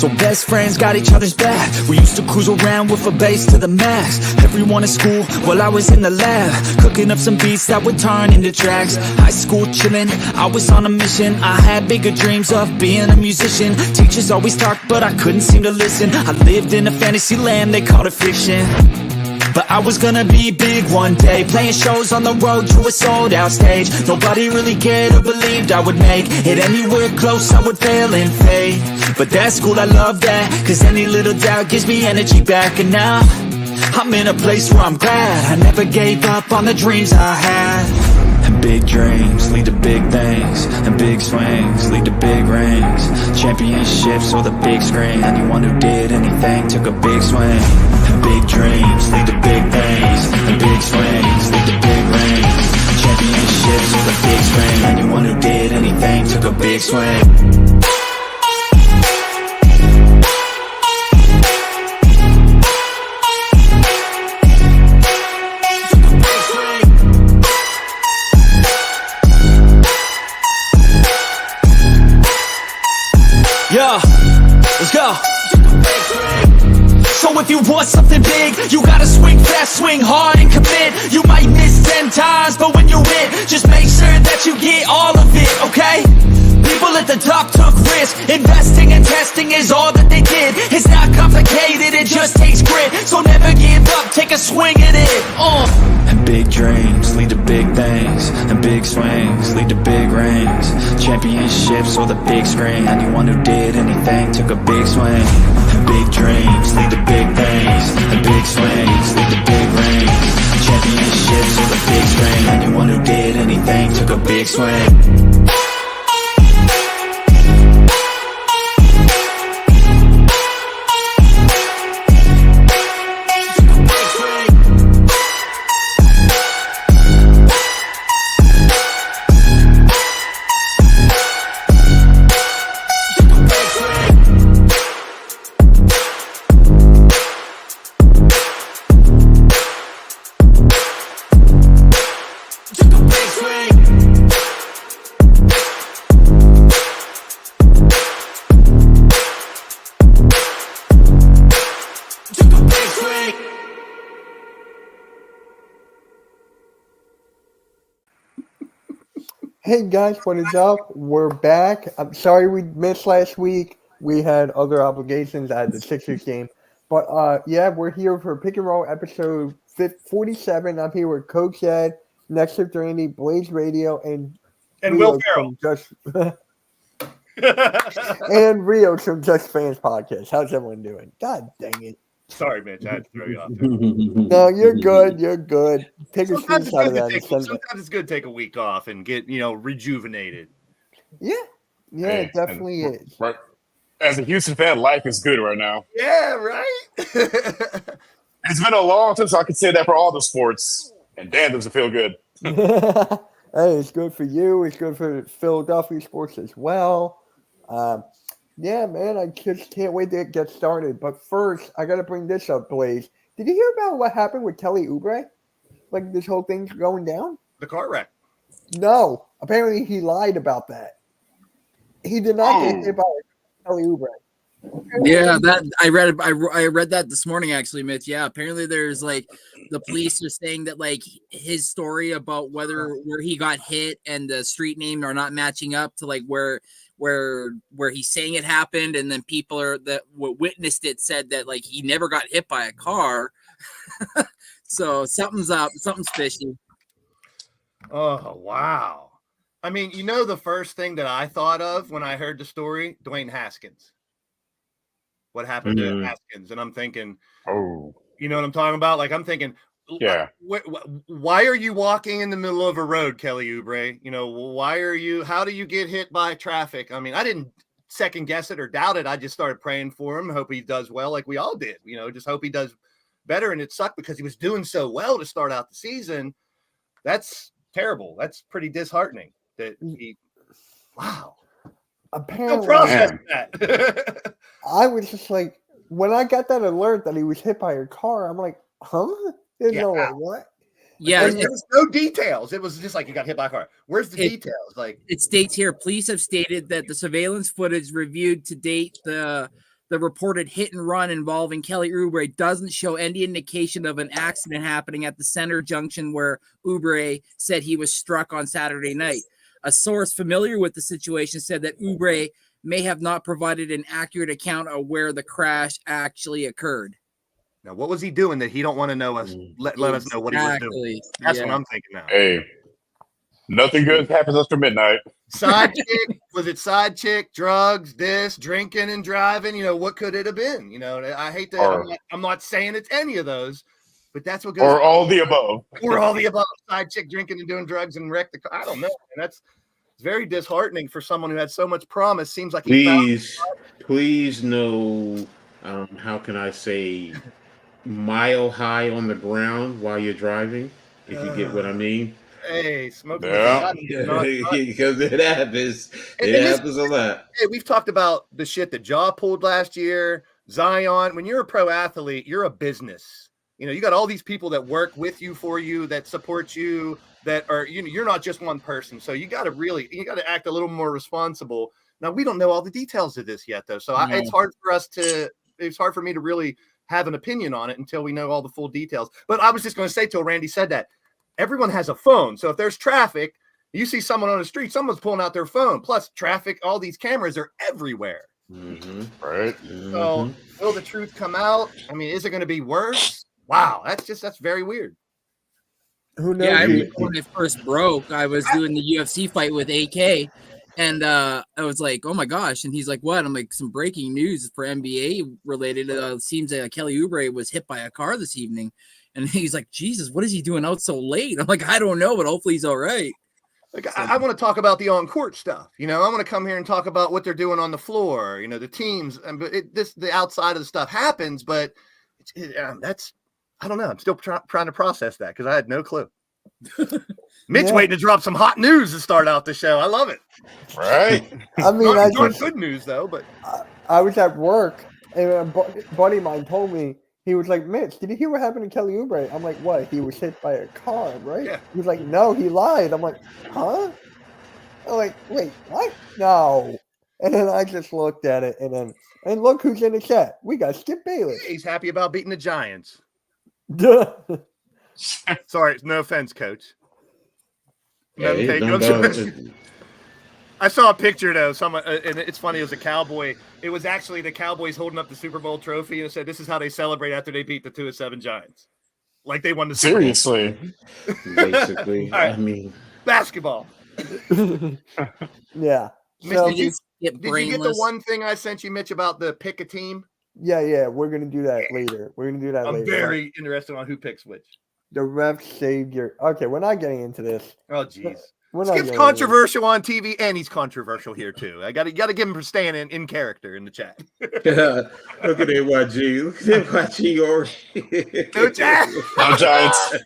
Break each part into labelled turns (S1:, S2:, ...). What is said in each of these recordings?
S1: So best friends got each other's back. We used to cruise around with a bass to the max. Everyone at school while I was in the lab, cooking up some beats that would turn into tracks. High school chillin', I was on a mission. I had bigger dreams of being a musician. Teachers always talked, but I couldn't seem to listen. I lived in a fantasy land, they called it fiction. But I was gonna be big one day, playing shows on the road to a sold out stage. Nobody really cared or believed I would make it anywhere close, I would fail and fade. But that's cool, I love that, cause any little doubt gives me energy back. And now I'm in a place where I'm glad I never gave up on the dreams I had. And big dreams lead to big things, and big swings lead to big rings. Championships or the big screen, anyone who did anything took a big swing. And big dreams lead to big things, and big swings lead to big rings. Championships or the big screen, anyone who did anything took a big swing. Yeah, let's go. So if you want something big, you gotta swing fast, swing hard and commit. You might miss 10 times, but when you hit, just make sure that you get all of it, okay? People at the top took risks. Investing and testing is all that they did. It's not complicated, it just takes grit. So never give up, take a swing at it. And big dreams lead to big things, and big swings lead to big rings. Championships or the big screen, anyone who did anything took a big swing. And big dreams lead to big things, and big swings lead to big rings. Championships or the big screen, anyone who did anything took a big swing.
S2: Hey guys, what is up? We're back. I'm sorry we missed last week. We had other obligations at the Sixers game. But yeah, we're here for Pick and Roll episode 47. I'm here with Coach Ed, Next to Randy, Blaze Radio, and
S3: Will Ferrell.
S2: And Rio from Just Fans Podcast. How's everyone doing? God dang it.
S3: Sorry, Mitch. I had to throw you off there.
S2: No, you're good. You're good. Take a
S3: Sometimes
S2: screenshot of that.
S3: sometimes it's good to take a week off and get, rejuvenated.
S2: Yeah. Yeah, it definitely is.
S4: Right. As a Houston fan, life is good right now.
S3: Yeah, right?
S4: It's been a long time, so I could say that for all the sports. And damn, does it feel good.
S2: Hey, it's good for you. It's good for Philadelphia sports as well. Yeah, man, I just can't wait to get started. But first, I got to bring this up, Blaze. Did you hear about what happened with Kelly Oubre? Like this whole thing's going down?
S3: The car wreck.
S2: No. Apparently, he lied about that. He did not get hit by Kelly Oubre.
S5: Yeah, that I read that this morning actually, Mitch. Yeah, apparently there's like the police are saying that like his story about where he got hit and the street name are not matching up to like where he's saying it happened, and then people that witnessed it said that like he never got hit by a car. So something's up, something's fishy.
S3: Oh wow! I mean, the first thing that I thought of when I heard the story, Dwayne Haskins. What happened to Haskins? And I'm thinking, you know what I'm talking about? Like I'm thinking,
S4: yeah.
S3: Why are you walking in the middle of a road, Kelly Oubre? How do you get hit by traffic? I mean, I didn't second guess it or doubt it. I just started praying for him. Hope he does well like we all did, just hope he does better. And it sucked because he was doing so well to start out the season. That's terrible. That's pretty disheartening that wow.
S2: Apparently,
S3: process that.
S2: I was just like, when I got that alert that he was hit by a car, I'm like, huh? There's no way, what?
S5: Yeah,
S3: there was no details. It was just like he got hit by a car. Where's the details? Like
S5: it states here, police have stated that the surveillance footage reviewed to date the the reported hit and run involving Kelly Oubre doesn't show any indication of an accident happening at the center junction where Oubre said he was struck on Saturday night. A source familiar with the situation said that Oubre may have not provided an accurate account of where the crash actually occurred.
S3: Now, what was he doing that he don't want to know us? Let us know what he was doing. That's what I'm thinking now.
S4: Hey, nothing good happens after midnight.
S3: Side chick, was it side chick, drugs, this, drinking and driving? You know, what could it have been? You know, I hate to, I'm not saying it's any of those, but that's what goes.
S4: Or all the above.
S3: Or all the above. Side chick drinking and doing drugs and wreck the car. I don't know. And that's very disheartening for someone who had so much promise. Seems like
S6: please no, how can I say, mile high on the ground while you're driving, if you get what I mean.
S3: Hey, smoking.
S6: Yeah, because it happens. It happens a lot.
S3: Hey, we've talked about the shit that Jaw pulled last year, Zion. When you're a pro athlete, you're a business. You know, you got all these people that work with you, for you, that support you, that are, you know, you're not just one person. So you got to act a little more responsible. Now, we don't know all the details of this yet, though. So it's hard for me to really have an opinion on it until we know all the full details. But I was just going to say, till Randy said that, everyone has a phone. So if there's traffic, you see someone on the street, someone's pulling out their phone. Plus traffic, all these cameras are everywhere.
S6: Mm-hmm.
S4: Right.
S3: So will the truth come out? I mean, is it going to be worse? Wow. That's very weird.
S2: Who knows?
S5: Yeah, I remember when it first broke, I was doing the UFC fight with AK, and I was like, oh my gosh. And he's like, what? I'm like, some breaking news for NBA related. Seems that Kelly Oubre was hit by a car this evening. And he's like, Jesus, what is he doing out so late? I'm like, I don't know, but hopefully he's all right.
S3: Like, I want to talk about the on-court stuff. You know, I want to come here and talk about what they're doing on the floor, you know, the teams. And the outside of the stuff happens, but that's, I don't know. I'm still trying to process that because I had no clue. Mitch waiting to drop some hot news to start out the show. I love it.
S4: Right.
S2: I mean,
S3: not good news, though, but
S2: I was at work, and a buddy of mine told me, he was like, Mitch, did you hear what happened to Kelly Oubre? I'm like, what? He was hit by a car, right?
S3: Yeah.
S2: He was like, no, he lied. I'm like, huh? I'm like, wait, what? No. And then I just looked at it, and look who's in the chat. We got Skip Bayless.
S3: he's happy about beating the Giants.
S2: Duh.
S3: Sorry, no offense, Coach.
S6: Yeah,
S3: I saw a picture though. Someone, and it's funny. It was a Cowboy. It was actually the Cowboys holding up the Super Bowl trophy, and it said, "This is how they celebrate after they beat the 2-7 Giants, like they won the Super Bowl."
S4: Seriously.
S6: Basically,
S3: All right.
S6: I mean,
S3: Basketball.
S2: Yeah.
S3: Mitch,
S2: So,
S3: did you get the one thing I sent you, Mitch, about the pick a team?
S2: yeah, we're gonna do that later. We're gonna do that
S3: I'm
S2: later.
S3: very interested on who picks which.
S2: The ref saved your. Okay, we're not getting into this.
S3: Oh, jeez.
S2: We're not
S3: Skip's
S2: getting
S3: controversial on TV, and he's controversial here too. I got to give him for staying in character in the chat.
S6: look at YG. Look at YG already.
S3: No chat.
S4: No Giants.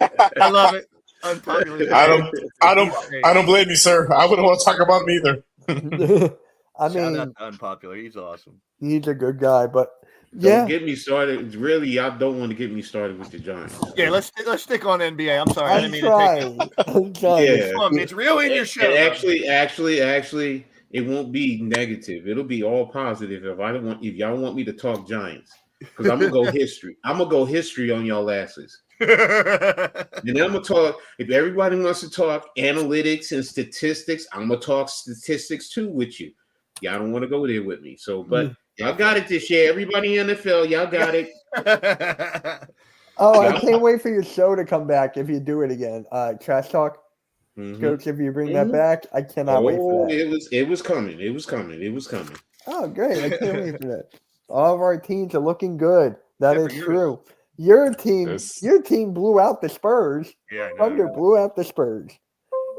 S3: I love it. Unpopular.
S4: I don't blame you, sir. I wouldn't want to talk about him either.
S2: into. I
S3: Shout
S2: mean,
S3: out to Unpopular. He's awesome.
S2: he's a good guy, but
S6: Don't
S2: yeah,
S6: get me started. Really, y'all don't want to get me started with the Giants.
S3: Yeah, let's stick on NBA. I'm sorry. I
S2: I'm
S3: didn't mean to take
S2: trying. I'm trying.
S6: Yeah.
S3: Come on, Mitch. Reel in your show.
S6: And actually, it won't be negative. It'll be all positive. If y'all want me to talk Giants, because I'm gonna go history. I'm gonna go history on y'all asses. And then I'm gonna talk. If everybody wants to talk analytics and statistics, I'm gonna talk statistics too with you. Y'all don't want to go there with me. So, but y'all got it this year. Everybody in the NFL, y'all got it.
S2: Oh, I can't wait for your show to come back if you do it again. Trash Talk.
S6: Mhm.
S2: Coach, if you bring that back, I cannot wait for that.
S6: It was coming. It was coming.
S2: Oh, great. I can't wait for that. All of our teams are looking good. That
S3: Yeah,
S2: is
S3: for yours.
S2: true. Your team,
S4: Yes.
S2: your team blew out the Spurs.
S3: Yeah, I know.
S2: Thunder blew out the Spurs.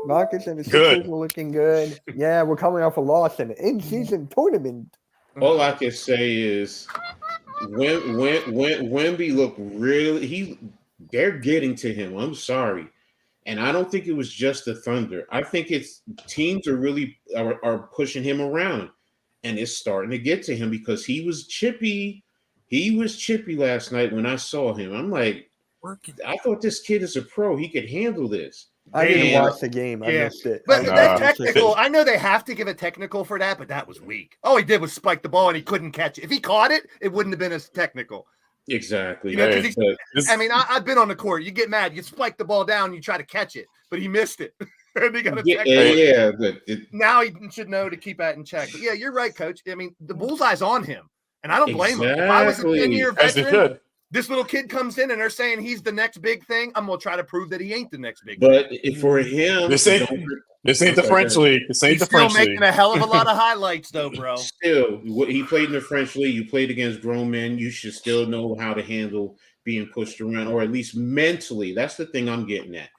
S2: Rockets and the
S4: Good.
S2: Sixers were looking good. Yeah, we're coming off a loss in the in-season tournament.
S6: All I can say is when Wemby looked really they're getting to him. I'm sorry. And I don't think it was just the Thunder. I think it's teams are really are pushing him around, and it's starting to get to him because he was chippy. He was chippy last night when I saw him. I'm like, I thought this kid is a pro. He could handle this.
S2: I didn't
S3: Yeah.
S2: watch the game. I
S3: Yeah.
S2: missed it.
S3: But
S4: Nah.
S3: that technical, I know they have to give a technical for that, but that was weak. All he did was spike the ball and he couldn't catch it. If he caught it, it wouldn't have been as technical.
S6: Exactly.
S3: You know, 'cause
S4: Hey,
S3: he-
S4: this-
S3: I mean, I've been on the court. You get mad, you spike the ball down, you try to catch it, but he missed it. And he got a technical.
S6: But
S3: Now he should know to keep that in check. But yeah, you're right, coach. I mean, the bullseye's on him, and I don't blame him. If I was a
S6: Exactly.
S3: 10-year
S4: as they
S3: veteran,
S4: should.
S3: this little kid comes in and they're saying he's the next big thing. I'm gonna try to prove that he ain't the next big thing.
S6: but for him,
S4: This ain't This ain't the French league. This ain't
S3: He's
S4: the
S3: still
S4: French
S3: making
S4: league.
S3: a hell of a lot of highlights, though, bro.
S6: still, he played in the French league. You played against grown men. You should still know how to handle being pushed around, or at least mentally. That's the thing I'm getting at.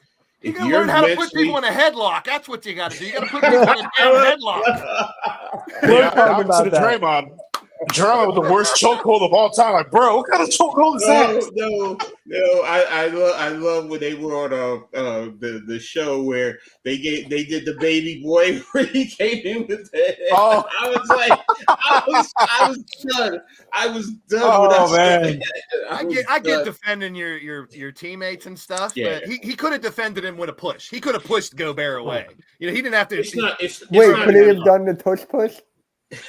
S3: You
S6: If
S3: gotta
S6: you're
S3: learn how to put
S6: mentally-
S3: people in a headlock. That's what you gotta do. You gotta put people in a damn headlock.
S4: Yeah,
S2: talking
S4: opposite
S2: about
S4: of
S2: that.
S4: Draymond. Draymond with the worst chokehold of all time. Like, bro, what kind of chokehold is that?
S6: No. I love when they were on the show where they did the baby boy where he came in with that.
S4: Oh.
S6: I was like, I was done. I was done.
S4: Oh,
S6: with that.
S4: man.
S3: I get defending your teammates and stuff,
S6: Yeah.
S3: but he could have defended him with a push. He could have pushed Gobert away. You know, he didn't have to.
S6: It's not. It's
S2: Wait,
S6: it's not
S2: could he
S6: enough.
S2: have done the tush push?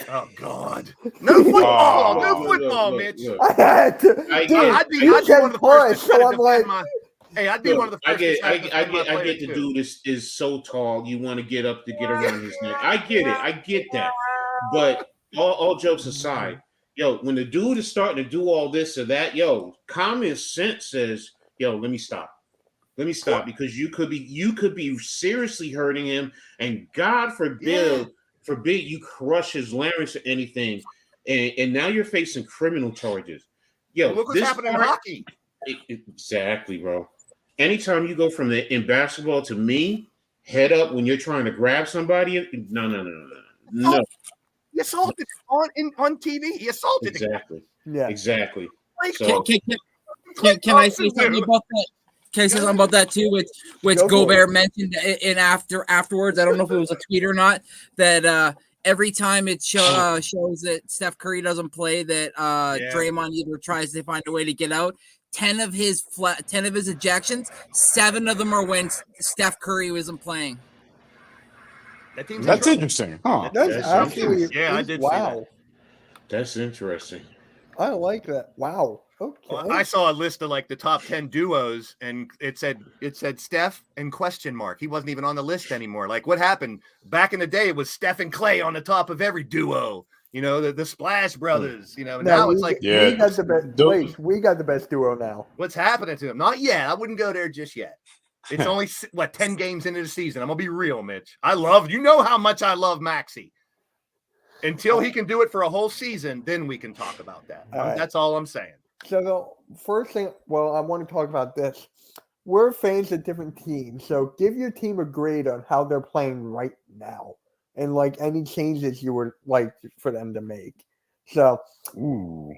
S3: Oh God, no football,
S4: Oh,
S3: no football, Mitch.
S6: Look.
S2: I had to.
S6: I-
S2: Dude,
S3: I'd be
S2: he
S3: one
S2: said
S3: of the first
S2: push,
S3: to try
S2: so
S3: to
S2: I'm like,
S3: defend my. Hey, I'd be one of the
S6: I
S3: first.
S6: get,
S3: to try to defend my
S6: I
S3: player,
S6: get the
S3: too.
S6: dude is so tall. You want to get up to get around his neck. I get it. I get that. But all jokes aside, yo, when the dude is starting to do all this or that, yo, common sense says, yo, let me stop. Let me stop because you could be seriously hurting him, and God forbid you crush his larynx or anything, and now you're facing criminal charges. Yo,
S3: Well, look what's
S6: this
S3: happening in
S6: part-
S3: hockey.
S6: Exactly, bro. Anytime you go from in basketball to me, head up when you're trying to grab somebody. No.
S3: He assaulted on TV. He assaulted. the guy.
S6: Exactly.
S2: yeah.
S6: Exactly.
S3: Like,
S6: So
S5: Can I say something about that? Can I say something about that too? Which
S2: Go for
S5: Gobert mentioned in afterwards. I don't know if it was a tweet or not. That every time it shows that Steph Curry doesn't play, that Draymond either tries to find a way to get out. 10 of his ejections, 7 of them are when Steph Curry wasn't playing.
S3: that team's
S4: That's
S3: in
S4: interesting. Huh.
S2: That's
S6: That's
S2: actually
S3: Yeah, I did see
S2: wow.
S6: that's interesting.
S2: I like that. Wow. Okay.
S3: Well, I saw a list of like the top 10 duos, and it said Steph and question mark. He wasn't even on the list anymore. Like, what happened back in the day? It was Steph and Clay on the top of every duo. You know, the Splash Brothers. You know, now it's like,
S4: Yeah.
S2: we got the best.
S4: Don't-
S2: Wait, we got the best duo now.
S3: what's happening to him? Not yet. I wouldn't go there just yet. It's only 10 games into the season. I'm gonna be real, Mitch. You know how much I love Maxey. Until he can do it for a whole season, then we can talk about that.
S2: All right.
S3: That's all I'm saying.
S2: So the first thing, well, I want to talk about this. We're fans of different teams, so give your team a grade on how they're playing right now, and like any changes you would like for them to make. So,
S4: Ooh.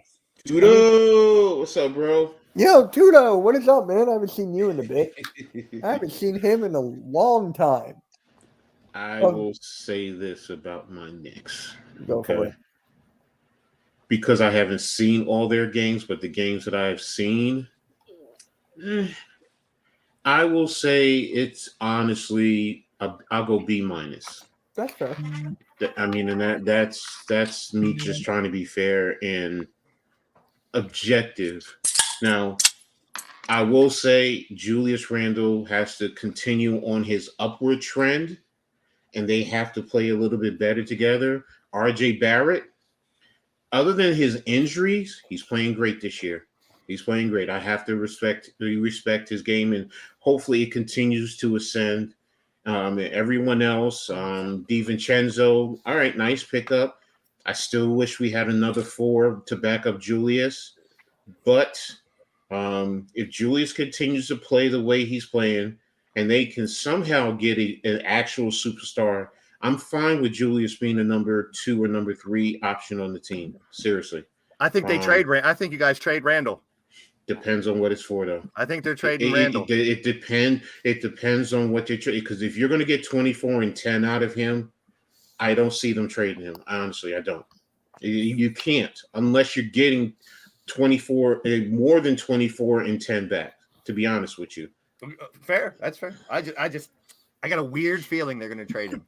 S6: Judo, what's up, bro?
S2: yo, Tudo, what is up, man? I haven't seen you in a bit. I haven't seen him in a long time.
S6: I will say this about my Knicks.
S2: Go for
S6: Okay.
S2: it.
S6: Because I haven't seen all their games, but the games that I have seen, I will say it's honestly, I'll go B minus.
S2: That's fair.
S6: I mean, and that's me just trying to be fair and objective. Now, I will say Julius Randle has to continue on his upward trend, and they have to play a little bit better together. RJ Barrett, other than his injuries, he's playing great this year. He's playing great. I have to respect his game, and hopefully it continues to ascend. Everyone else, DiVincenzo, all right, nice pickup. I still wish we had another 4 to back up Julius, but if Julius continues to play the way he's playing, and they can somehow get an actual superstar, I'm fine with Julius being a number 2 or number 3 option on the team. Seriously.
S3: I think they trade. I think you guys trade Randall.
S6: Depends on what it's for, though.
S3: I think they're trading Randall.
S6: It depends on what they trade. Because if you're going to get 24 and 10 out of him, I don't see them trading him. Honestly, I don't. You can't unless you're getting 24, more than 24 and 10 back. To be honest with you,
S3: Fair. That's fair. I got a weird feeling they're going to trade him.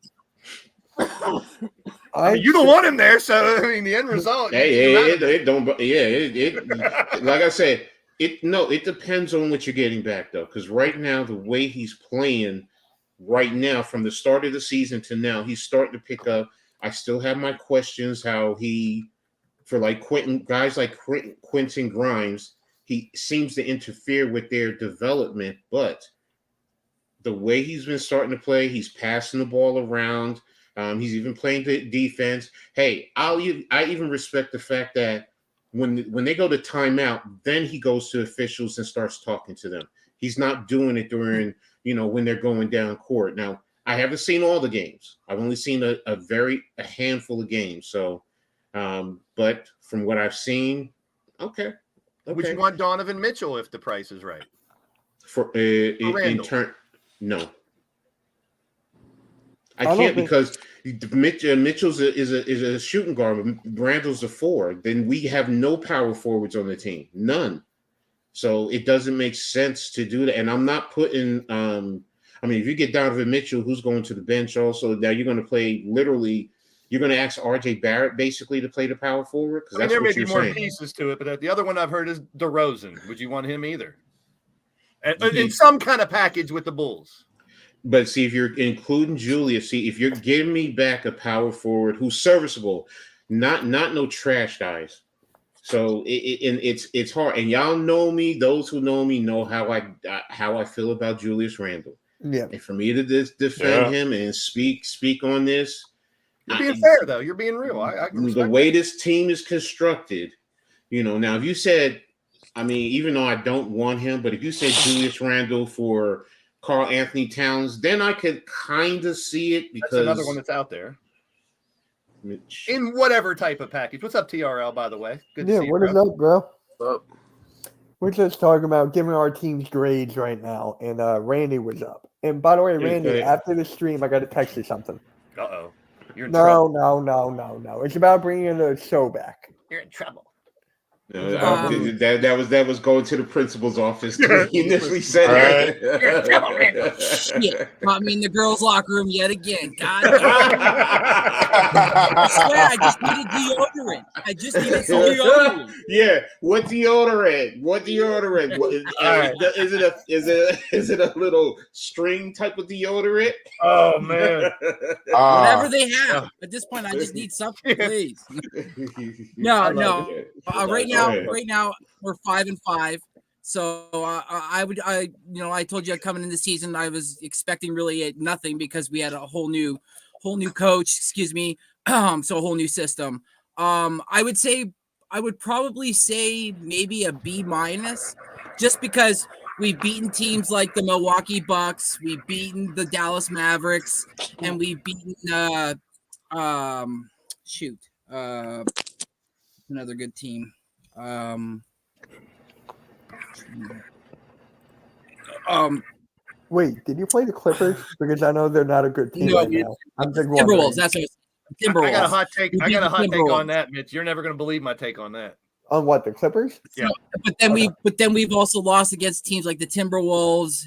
S3: I mean, you don't want him there, so I mean, the end result.
S6: Hey, it don't. Yeah, like I said, it depends on what you're getting back though, because right now the way he's playing, right now from the start of the season to now, he's starting to pick up. I still have my questions how for like guys like Quentin Grimes, he seems to interfere with their development, but the way he's been starting to play, he's passing the ball around. He's even playing the defense. Hey, I even respect the fact that when they go to timeout, then he goes to officials and starts talking to them. He's not doing it during, when they're going down court. Now, I haven't seen all the games. I've only seen a handful of games. So, but from what I've seen, okay.
S3: Would you want Donovan Mitchell if the price is right?
S6: In turn, no. I can't because Mitchell's is a shooting guard. Randall's a 4. Then we have no power forwards on the team, none. So it doesn't make sense to do that. And I'm not putting. If you get Donovan Mitchell, who's going to the bench also, now you're going to play literally. You're going to ask R.J. Barrett basically to play the power forward because that's
S3: there
S6: what
S3: may
S6: you're
S3: be more
S6: saying.
S3: Pieces to it, but the other one I've heard is DeRozan. Would you want him either? In some kind of package with the Bulls.
S6: But see, if you're including Julius, if you're giving me back a power forward who's serviceable, not no trash guys. So it's hard. And y'all know me. Those who know me know how I feel about Julius Randle.
S2: Yeah.
S6: And for me to defend him and speak on this,
S3: you're being fair though. You're being real.
S6: The way this team is constructed, Now if you said, even though I don't want him, but if you said Julius Randle for Karl Anthony Towns, then I could kind of see it because
S3: that's another one that's out there. In whatever type of package. What's up, TRL, by the way? Good to see you,
S2: what is up, bro?
S7: What's up?
S2: We're just talking about giving our teams grades right now, and Randy was up. And by the way, Randy, after the stream, I got to text you something.
S3: Uh-oh. You're in trouble.
S2: No. It's about bringing the show back.
S3: You're in trouble.
S6: That was going to the principal's office. He initially said it.
S5: Shit. Caught me in the girls' locker room yet again. God I swear I just needed deodorant. I just needed some deodorant.
S6: Yeah. What deodorant? Is it a little string type of deodorant?
S3: Oh man.
S5: Whatever they have. At this point, I just need something, please. No. Right now we're 5-5. So I told you coming in the season, I was expecting really nothing because we had a whole new coach, so a whole new system. I would probably say maybe a B-, just because we've beaten teams like the Milwaukee Bucks, we've beaten the Dallas Mavericks, and we've beaten another good team.
S2: Wait, did you play the Clippers? Because I know they're not a good team now. I'm just
S5: Timberwolves. That's what Timberwolves.
S3: I got a hot take. Take on that, Mitch. You're never going to believe my take on that.
S2: On what, the Clippers?
S3: Yeah.
S5: But then we've also lost against teams like the Timberwolves,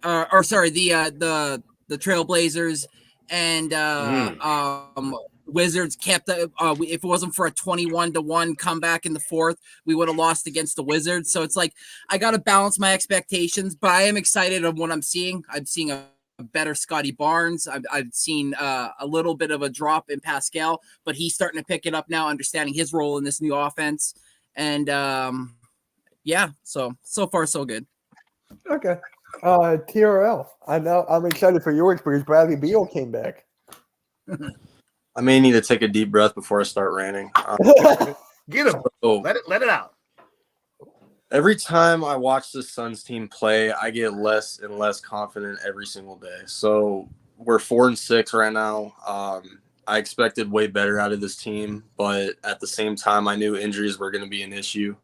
S5: the Trailblazers, and Wizards kept if it wasn't for a 21-1 comeback in the fourth, we would have lost against the Wizards. So it's like I got to balance my expectations, but I am excited of what I'm seeing. I'm seeing a better Scotty Barnes. I've seen a little bit of a drop in Pascal, but he's starting to pick it up now, understanding his role in this new offense. And so far so good.
S2: Okay. TRL. I know I'm excited for yours because Bradley Beal came back.
S7: I may need to take a deep breath before I start ranting.
S3: Get him. Let it out.
S7: Every time I watch the Suns team play, I get less and less confident every single day. So we're 4-6 right now. I expected way better out of this team, but at the same time, I knew injuries were going to be an issue.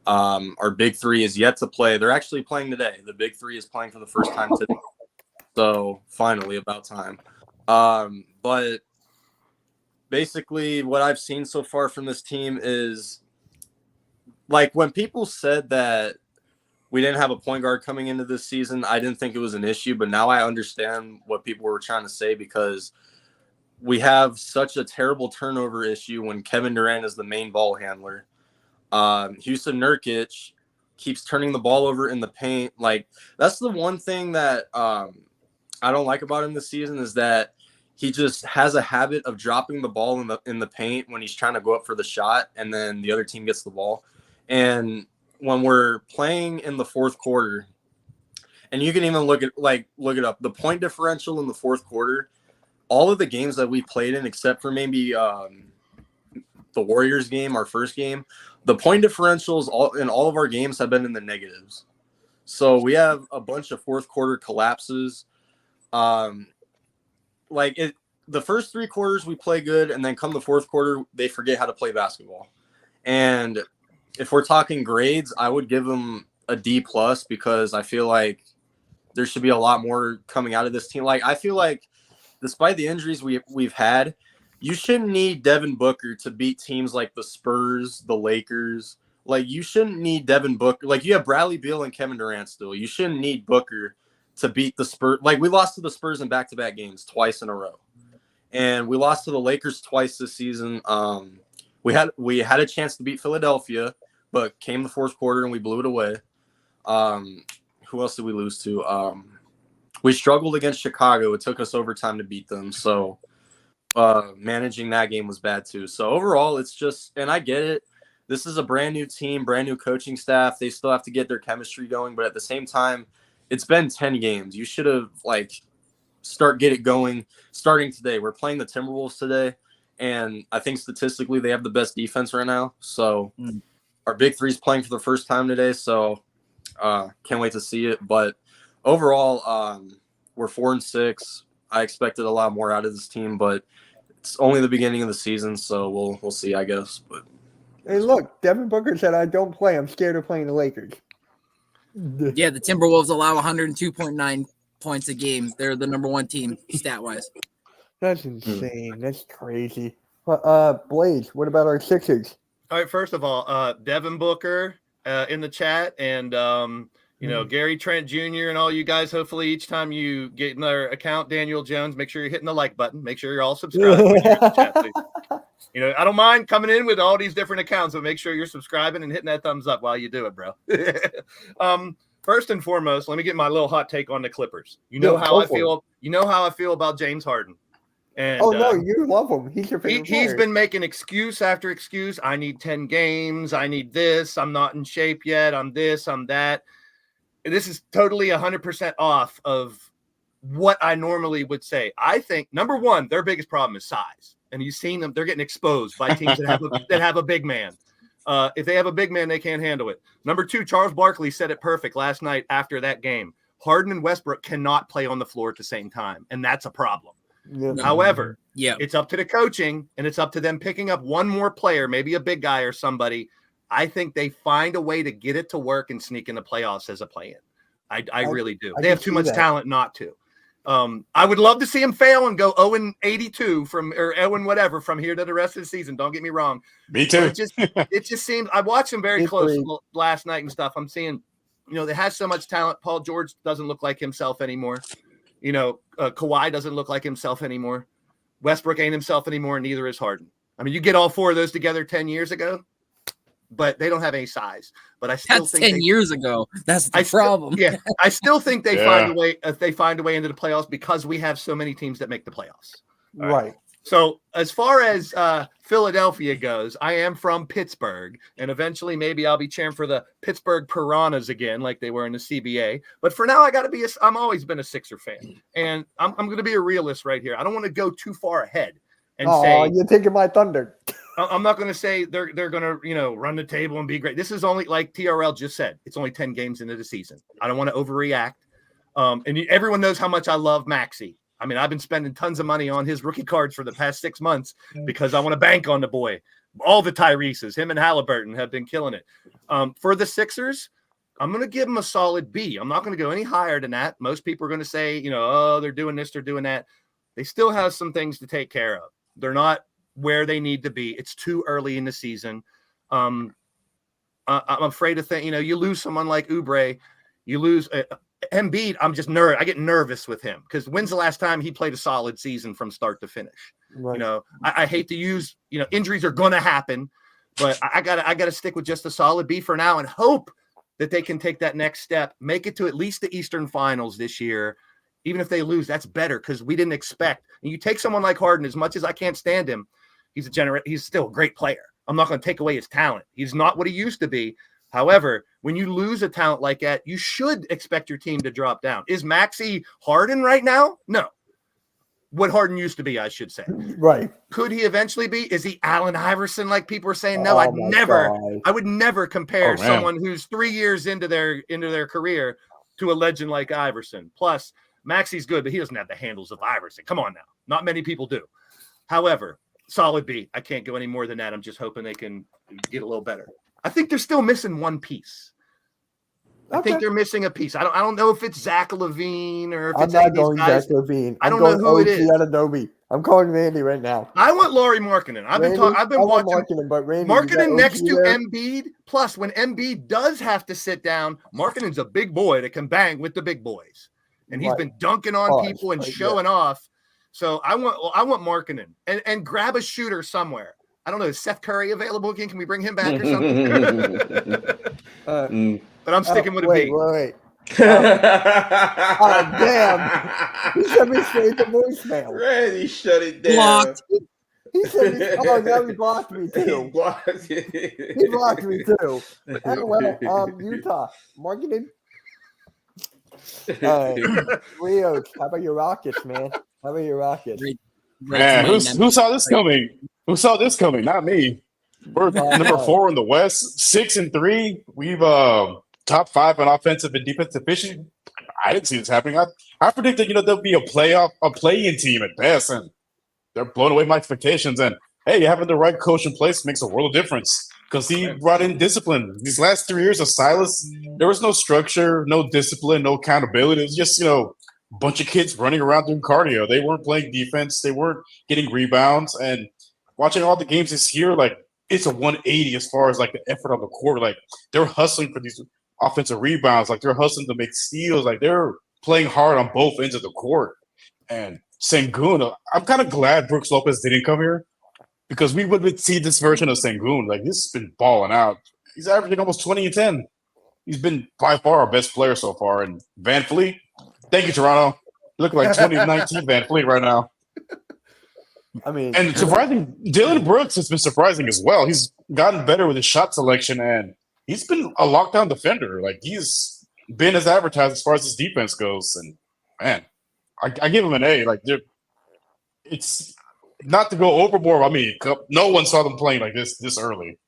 S7: Our big three is yet to play. They're actually playing today. The big three is playing for the first time today. So finally, about time. But basically what I've seen so far from this team is like when people said that we didn't have a point guard coming into this season. I didn't think it was an issue, but now I understand what people were trying to say because we have such a terrible turnover issue when Kevin Durant is the main ball handler. Houston Nurkic keeps turning the ball over in the paint. Like, that's the one thing that I don't like about him this season is that he just has a habit of dropping the ball in the paint when he's trying to go up for the shot, and then the other team gets the ball. And when we're playing in the fourth quarter, and you can even look it up, the point differential in the fourth quarter, all of the games that we played in, except for maybe the Warriors game, our first game, the point differentials in all of our games have been in the negatives. So we have a bunch of fourth quarter collapses. The first three quarters we play good, and then come the fourth quarter, they forget how to play basketball. And if we're talking grades, I would give them a D+ because I feel like there should be a lot more coming out of this team. Like, I feel like despite the injuries we've had, you shouldn't need Devin Booker to beat teams like the Spurs, the Lakers. Like, you shouldn't need Devin Booker. Like, you have Bradley Beal and Kevin Durant still. You shouldn't need Booker to beat the Spurs. Like, we lost to the Spurs in back-to-back games twice in a row. And we lost to the Lakers twice this season. We had a chance to beat Philadelphia, but came the fourth quarter and we blew it away. Who else did we lose to? We struggled against Chicago. It took us overtime to beat them. So managing that game was bad too. So overall, it's just, and I get it. This is a brand new team, brand new coaching staff. They still have to get their chemistry going. But at the same time, it's been 10 games. You should have get it going starting today. We're playing the Timberwolves today. And I think statistically they have the best defense right now. So our big three's playing for the first time today. So can't wait to see it. But overall, we're 4-6. I expected a lot more out of this team, but it's only the beginning of the season, so we'll see, I guess. But
S2: Hey, look, Devin Booker said, "I don't play. I'm scared of playing the Lakers."
S5: Yeah, the Timberwolves allow 102.9 points a game. They're the number one team stat-wise.
S2: That's insane. That's crazy. But Blaze, what about our Sixers?
S3: All right, first of all, Devin Booker in the chat, and Gary Trent Jr. and all you guys. Hopefully, each time you get in their account, Daniel Jones, make sure you're hitting the like button. Make sure you're all subscribed. When you're in the chat, please. I don't mind coming in with all these different accounts, but make sure you're subscribing and hitting that thumbs up while you do it, bro. First and foremost, let me get my little hot take on the Clippers. How I feel. You know how I feel about James Harden. And,
S2: no, you love him. He's your favorite player.
S3: He's been making excuse after excuse. I need 10 games. I need this. I'm not in shape yet. I'm this. I'm that. This is totally 100% off of what I normally would say. I think, number one, their biggest problem is size. And you've seen them. They're getting exposed by teams that have a big man. If they have a big man, they can't handle it. Number two, Charles Barkley said it perfect last night after that game. Harden and Westbrook cannot play on the floor at the same time, and that's a problem.
S2: Yeah.
S3: However, it's up to the coaching, and it's up to them picking up one more player, maybe a big guy or somebody. I think they find a way to get it to work and sneak in the playoffs as a play-in. I really do. They have too much talent not to. I would love to see them fail and go 0-82 or 0 from here to the rest of the season. Don't get me wrong.
S4: Me too.
S3: It just seems I watched them very close last night and stuff. I'm seeing, they have so much talent. Paul George doesn't look like himself anymore. Kawhi doesn't look like himself anymore. Westbrook ain't himself anymore, and neither is Harden. I mean, you get all four of those together 10 years ago, but they don't have any size. But I still think
S5: 10 years ago. That's the problem.
S3: I still think they find a way. If they find a way into the playoffs, because we have so many teams that make the playoffs.
S2: Right.
S3: So as far as Philadelphia goes, I am from Pittsburgh, and eventually maybe I'll be cheering for the Pittsburgh Piranhas again, like they were in the CBA. But for now, I'm always been a Sixer fan, and I'm going to be a realist right here. I don't want to go too far ahead and say
S2: you're taking my thunder.
S3: I'm not going to say they're going to run the table and be great. This is only, like TRL just said, it's only 10 games into the season. I don't want to overreact. And everyone knows how much I love Maxey. I mean, I've been spending tons of money on his rookie cards for the past 6 months because I want to bank on the boy. All the Tyrese's, him and Halliburton have been killing it. For the Sixers, I'm going to give them a solid B. I'm not going to go any higher than that. Most people are going to say, they're doing this, they're doing that. They still have some things to take care of. They're not where they need to be. It's too early in the season. I'm afraid to think, you lose someone like Oubre, you lose Embiid. I'm just I get nervous with him because when's the last time he played a solid season from start to finish?
S2: Right.
S3: I hate to use, injuries are going to happen, but I gotta stick with just a solid B for now and hope that they can take that next step, make it to at least the Eastern Finals this year. Even if they lose, that's better because we didn't expect. And you take someone like Harden, as much as I can't stand him, he's still a great player. I'm not going to take away his talent. He's not what he used to be. However, when you lose a talent like that, you should expect your team to drop down. Is Maxey Harden right now? No. What Harden used to be, I should say.
S2: Right.
S3: Could he eventually be? Is he Allen Iverson like people are saying? No,
S2: Oh,
S3: I
S2: my
S3: would never compare
S4: Oh, man.
S3: someone who's 3 years into their career to a legend like Iverson. Plus, Maxey's good, but he doesn't have the handles of Iverson. Come on now. Not many people do. However, solid B. I can't go any more than that. I'm just hoping they can get a little better. I think they're still missing one piece. I think they're missing a piece. I don't know if it's Zach LaVine or if
S2: I'm
S3: it's
S2: not
S3: any of these
S2: going
S3: guys.
S2: Zach LaVine.
S3: I don't know who it is.
S2: Anunoby. I'm calling Randy right now.
S3: I want Laurie Markkinen. I've been watching
S2: Markkinen, but Randy, you got
S3: Markkinen next
S2: OG
S3: to
S2: there?
S3: Embiid. Plus, when Embiid does have to sit down, Markkinen's a big boy that can bang with the big boys, and he's
S2: Right.
S3: been dunking on
S2: Oh,
S3: people and
S2: right,
S3: showing off. So I want Markkinen and grab a shooter somewhere. I don't know. Is Seth Curry available again? Can we bring him back or something? But I'm sticking with a B.
S2: Wait. Oh, damn. He sent me straight to voicemail.
S6: Randy, shut it down.
S5: Blocked.
S2: He sent me, oh, now he blocked me
S6: He
S2: too.
S6: blocked
S2: He blocked me too. Well, Utah. Marketing. Leo, how about your Rockets, man? How about your Rockets?
S4: Man, who saw this coming? Who saw this coming? Not me. We're number 4 in the West, 6-3. We've top 5 in offensive and defensive efficiency. I didn't see this happening. I predicted, there'll be a play-in team at best, and they're blowing away my expectations. And hey, having the right coach in place makes a world of difference because he brought in discipline. These last 3 years of Silas, there was no structure, no discipline, no accountability. It was just, a bunch of kids running around doing cardio. They weren't playing defense. They weren't getting rebounds. And watching all the games this year, it's a 180 as far as the effort on the court. They're hustling for these offensive rebounds. They're hustling to make steals. They're playing hard on both ends of the court. And Sengun, I'm kind of glad Brooks Lopez didn't come here because we would see this version of Sengun. This has been balling out. He's averaging almost 20 and 10. He's been by far our best player so far. And Van Fleet, thank you, Toronto. Looking like 2019 Van Fleet right now.
S2: I mean,
S4: And surprising, Dylan Brooks has been surprising as well. He's gotten better with his shot selection, and he's been a lockdown defender. He's been as advertised as far as his defense goes. And man, I give him an A. It's not to go overboard. I mean, no one saw them playing like this early.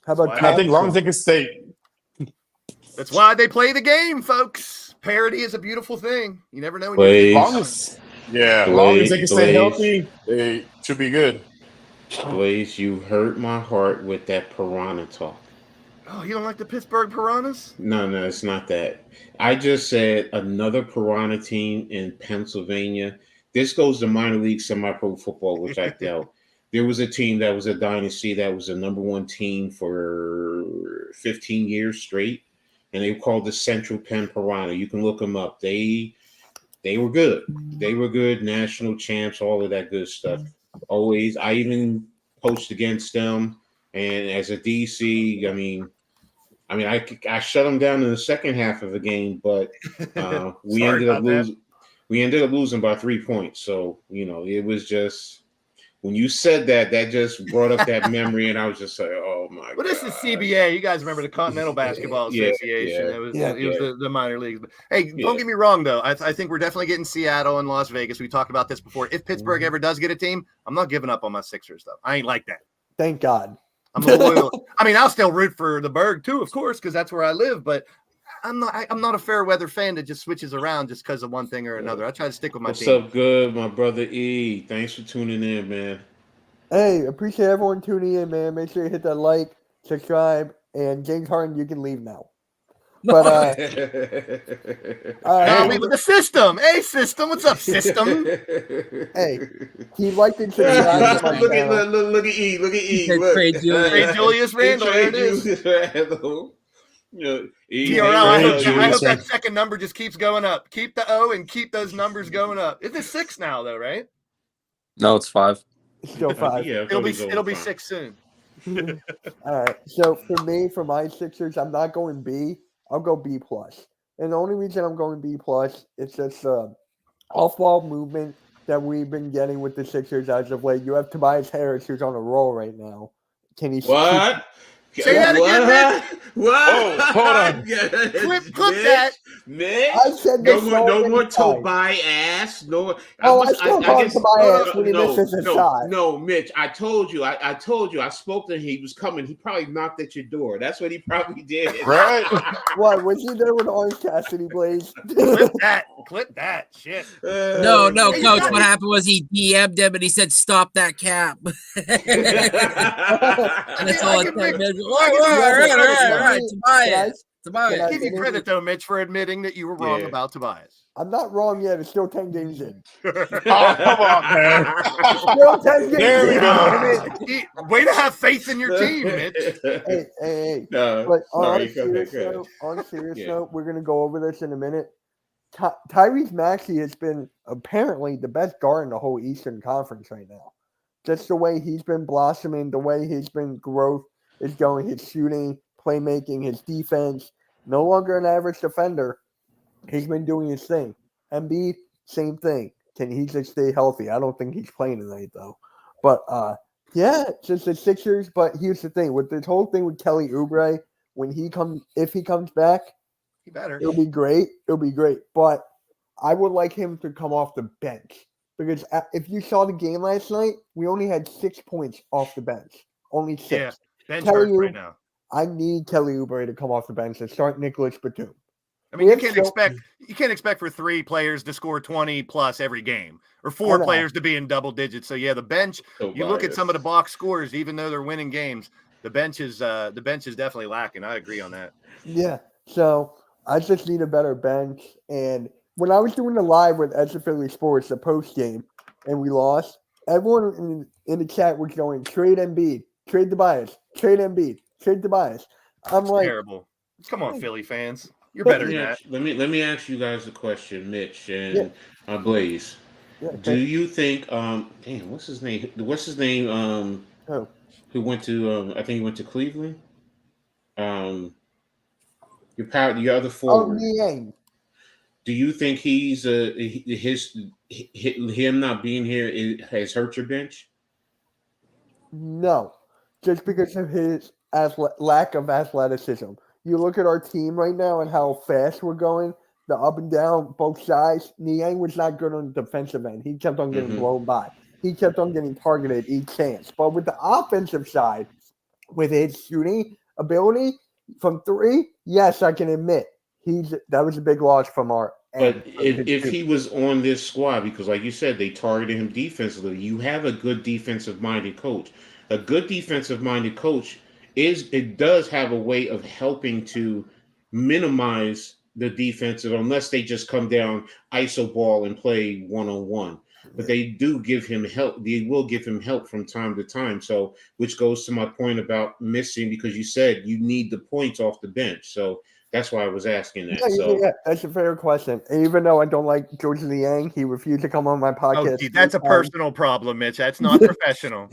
S2: how about
S4: And I think as long as they can stay,
S3: That's why they play the game, folks. Parity is a beautiful thing. You never know when
S6: Please.
S3: you're
S4: as long as they can stay healthy, they should be good.
S6: Blaze, you hurt my heart with that piranha talk.
S3: Oh, you don't like the Pittsburgh Piranhas?
S6: No, it's not that. I just said another piranha team in Pennsylvania. This goes to minor league semi-pro football, which I dealt. There was a team that was a dynasty that was the number 1 team for 15 years straight, and they were called the Central Penn Piranha. You can look them up. They were good. They were good, national champs, all of that good stuff. Always. I even post against them, and as a DC, I shut them down in the second half of the game, but we ended up losing by 3 points. So, it was just when you said that just brought up that memory, and I was just like, oh my god.
S3: Well, this is CBA. You guys remember the Continental Basketball Association. It was the minor leagues. But hey, don't get me wrong though. I think we're definitely getting Seattle and Las Vegas. We talked about this before. If Pittsburgh ever does get a team, I'm not giving up on my Sixers though. I ain't like that.
S2: Thank God.
S3: I'm loyal. I'll still root for the Berg too, of course, because that's where I live. But I'm not a fair weather fan that just switches around just because of one thing or another. I try to stick with my
S6: What's
S3: team.
S6: up, good, my brother E? Thanks for tuning in, man.
S2: Hey, appreciate everyone tuning in, man. Make sure you hit that like, subscribe, and James Harden, you can leave now. But
S3: No, we with the system. Hey, system. What's up, system?
S2: hey, he liked it to
S6: look at E. Look at E. Look.
S5: Trey Julius.
S3: Trey Julius Randle. There it is.
S6: Julius Randle.
S3: TRL, I hope
S4: Julius
S3: that second number just keeps going up. Keep the O and keep those numbers going up. It's 6 now, though, right?
S7: No, it's 5.
S2: Still 5.
S6: Yeah,
S3: It'll be 6 soon.
S2: All right. So for me, for my Sixers, I'm not going B. I'll go B plus. And the only reason I'm going B plus is just off-ball movement that we've been getting with the Sixers as of late. You have Tobias Harris, who's on a roll right now. Can he?
S6: What?
S3: Say that again,
S6: What?
S4: Oh, hold on.
S3: Clip that.
S6: Mitch.
S2: I said
S6: No
S2: this
S6: more,
S2: so
S6: no
S2: many
S6: more
S2: times.
S6: Tobias. No.
S2: Oh, I still call him Tobias when he
S6: no,
S2: misses a
S6: no,
S2: shot.
S6: no, Mitch. I told you. I told you. I spoke to him. He was coming. He probably knocked at your door. That's what he probably did.
S4: Right?
S2: What was he there with Orange Cassidy Blaze?
S3: Clip that. Shit.
S5: No,
S3: Hey,
S5: coach.
S3: guys.
S5: What happened was he DM'd him and he said, "Stop that cap." And that's all it said. All right, Tobias. Tobias.
S3: Give you credit though, Mitch, for admitting that you were wrong about Tobias.
S2: I'm not wrong yet. It's still 10 games in.
S4: Oh, come on, man.
S2: Still 10 games
S4: There we
S2: in.
S4: go.
S3: Way to have faith in your team, Mitch.
S2: Hey.
S6: No,
S2: But on
S6: sorry,
S2: a
S6: go ahead,
S2: serious
S6: go ahead.
S2: note,
S6: Yeah.
S2: we're going to go over this in a minute. Tyrese Maxey has been apparently the best guard in the whole Eastern Conference right now. Just the way he's been blossoming, the way he's been growth is going, his shooting, playmaking, his defense. No longer an average defender. He's been doing his thing. Embiid, same thing. Can he just stay healthy? I don't think he's playing tonight though. But yeah, just the Sixers. But here's the thing with this whole thing with Kelly Oubre, if he comes back,
S3: He better.
S2: it'll be great. It'll be great. But I would like him to come off the bench because if you saw the game last night, we only had 6 points off the bench. Only 6.
S3: Yeah, bench
S2: Kelly
S3: hurts right now.
S2: I need Kelly Oubre to come off the bench and start Nicholas Batum.
S3: I mean, you
S2: If
S3: can't expect for 3 players to score 20 plus every game, or 4
S2: know.
S3: players to be in double digits. So yeah, the bench. You look at some of the box scores, even though they're winning games, the bench is definitely lacking. I agree on that.
S2: Yeah. So I just need a better bench. And when I was doing the live with Edge of Philly Sports, the post game, and we lost, everyone in the chat was going, trade Embiid, trade Tobias, trade Embiid, trade Tobias. I'm
S3: It's
S2: like,
S3: terrible. Come on, Philly fans. You're better than that.
S6: Let me ask you guys a question, Mitch and Blaze.
S2: yeah,
S6: Do you think damn, what's his name?
S2: Oh.
S6: Who went to I think he went to Cleveland? Your other forward.
S2: Niang.
S6: Do you think he's him not being here has hurt your bench?
S2: No, just because of his lack of athleticism. You look at our team right now and how fast we're going, the up and down, both sides. Niang was not good on the defensive end. He kept on getting blown by. He kept on getting targeted each chance. But with the offensive side, with his shooting ability from 3, yes, I can admit that was a big loss from our end.
S6: But if he was on this squad, because like you said, they targeted him defensively. You have a good defensive-minded coach. A good defensive-minded coach does have a way of helping to minimize the defensive, unless they just come down iso ball and play one-on-one. But they do give him help. They will give him help from time to time. So, which goes to my point about missing, because you said you need the points off the bench. So that's why I was asking that.
S2: Yeah, that's a fair question. And even though I don't like George Niang, he refused to come on my podcast.
S3: Oh, gee, that's a personal problem, Mitch. That's not professional.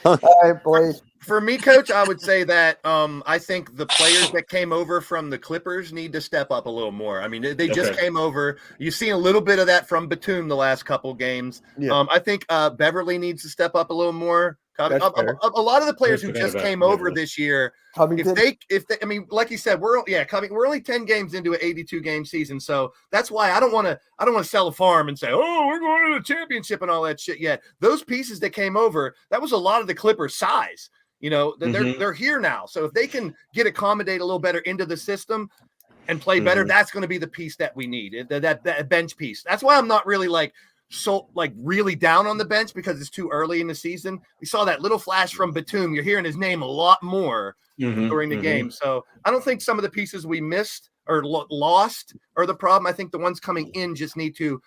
S2: All right, boys.
S3: For me, Coach, I would say that I think the players that came over from the Clippers need to step up a little more. I mean, they just came over. You've seen a little bit of that from Batum the last couple games.
S2: Yeah.
S3: I think Beverly needs to step up a little more. A lot of the players who just came over this year, if they, I mean, like you said, we're only 10 games into an 82 game season, so that's why I don't want to sell a farm and say, oh, we're going to the championship and all that shit yet. Those pieces that came over, that was a lot of the Clippers' size. You know, they're here now, so if they can get accommodated a little better into the system and play better, that's going to be the piece that we need. That bench piece. That's why I'm not really like so like really down on the bench because it's too early in the season. We saw that little flash from Batum. You're hearing his name a lot more during the game. So I don't think some of the pieces we missed or lost are the problem. I think the ones coming in just need to,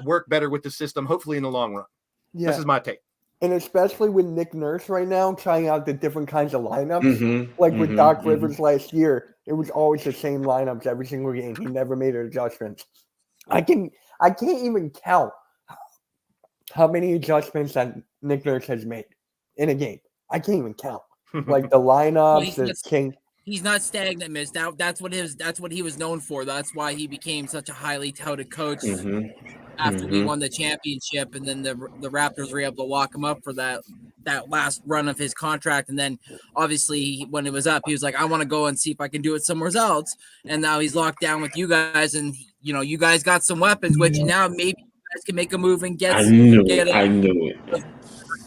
S3: work better with the system, hopefully in the long run.
S2: Yeah.
S3: This is my take.
S2: And especially with Nick Nurse right now, trying out the different kinds of lineups. Like with Doc Rivers last year, it was always the same lineups every single game. He never made adjustments. I can't even count how many adjustments that Nick Nurse has made in a game. I can't even count. Like the lineups, the king.
S5: He's not stagnant, Miss. That's what he was known for. That's why he became such a highly touted coach after we won the championship, and then the Raptors were able to lock him up for that last run of his contract. And then obviously when it was up, he was like, I want to go and see if I can do it somewhere else. And now he's locked down with you guys, and you guys got some weapons, which now maybe you guys can make a move and get.
S6: I knew it.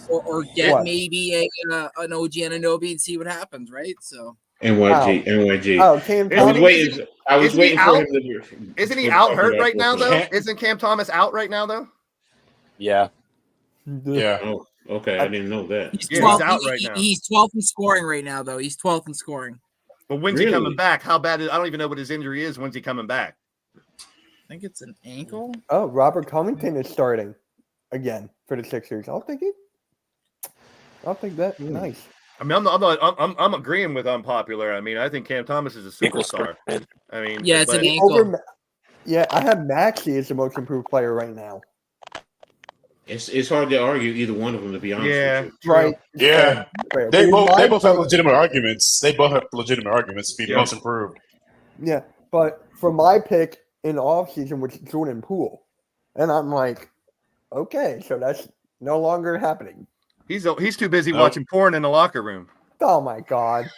S5: Or get maybe an OG Anunoby and see what happens, right? So.
S6: NYG.
S2: Oh, Cam
S6: Thomas. I was waiting for him to.
S3: Isn't he out hurt right now, though? Isn't Cam Thomas out right now, though?
S7: Yeah.
S6: Oh, okay. I didn't know that.
S5: He's out right now. He's 12th in scoring right now, though. He's 12th in scoring.
S3: But when's he coming back? How bad is? I don't even know what his injury is. When's he coming back?
S5: I think it's an ankle.
S2: Oh, Robert Covington is starting again for the Sixers. I'll take that. Nice.
S3: I mean, I'm agreeing with unpopular. I mean, I think Cam Thomas is a superstar. I mean,
S5: yeah, it's an ankle.
S2: I have Maxey as the most improved player right now.
S6: It's hard to argue either one of them, to be honest.
S3: Yeah,
S2: right.
S4: Yeah, they both have legitimate arguments. They both have legitimate arguments to be most improved.
S2: Yeah, but for my pick in the offseason was Jordan Poole, and I'm like, okay, so that's no longer happening.
S3: He's too busy watching porn in the locker room.
S2: Oh my God!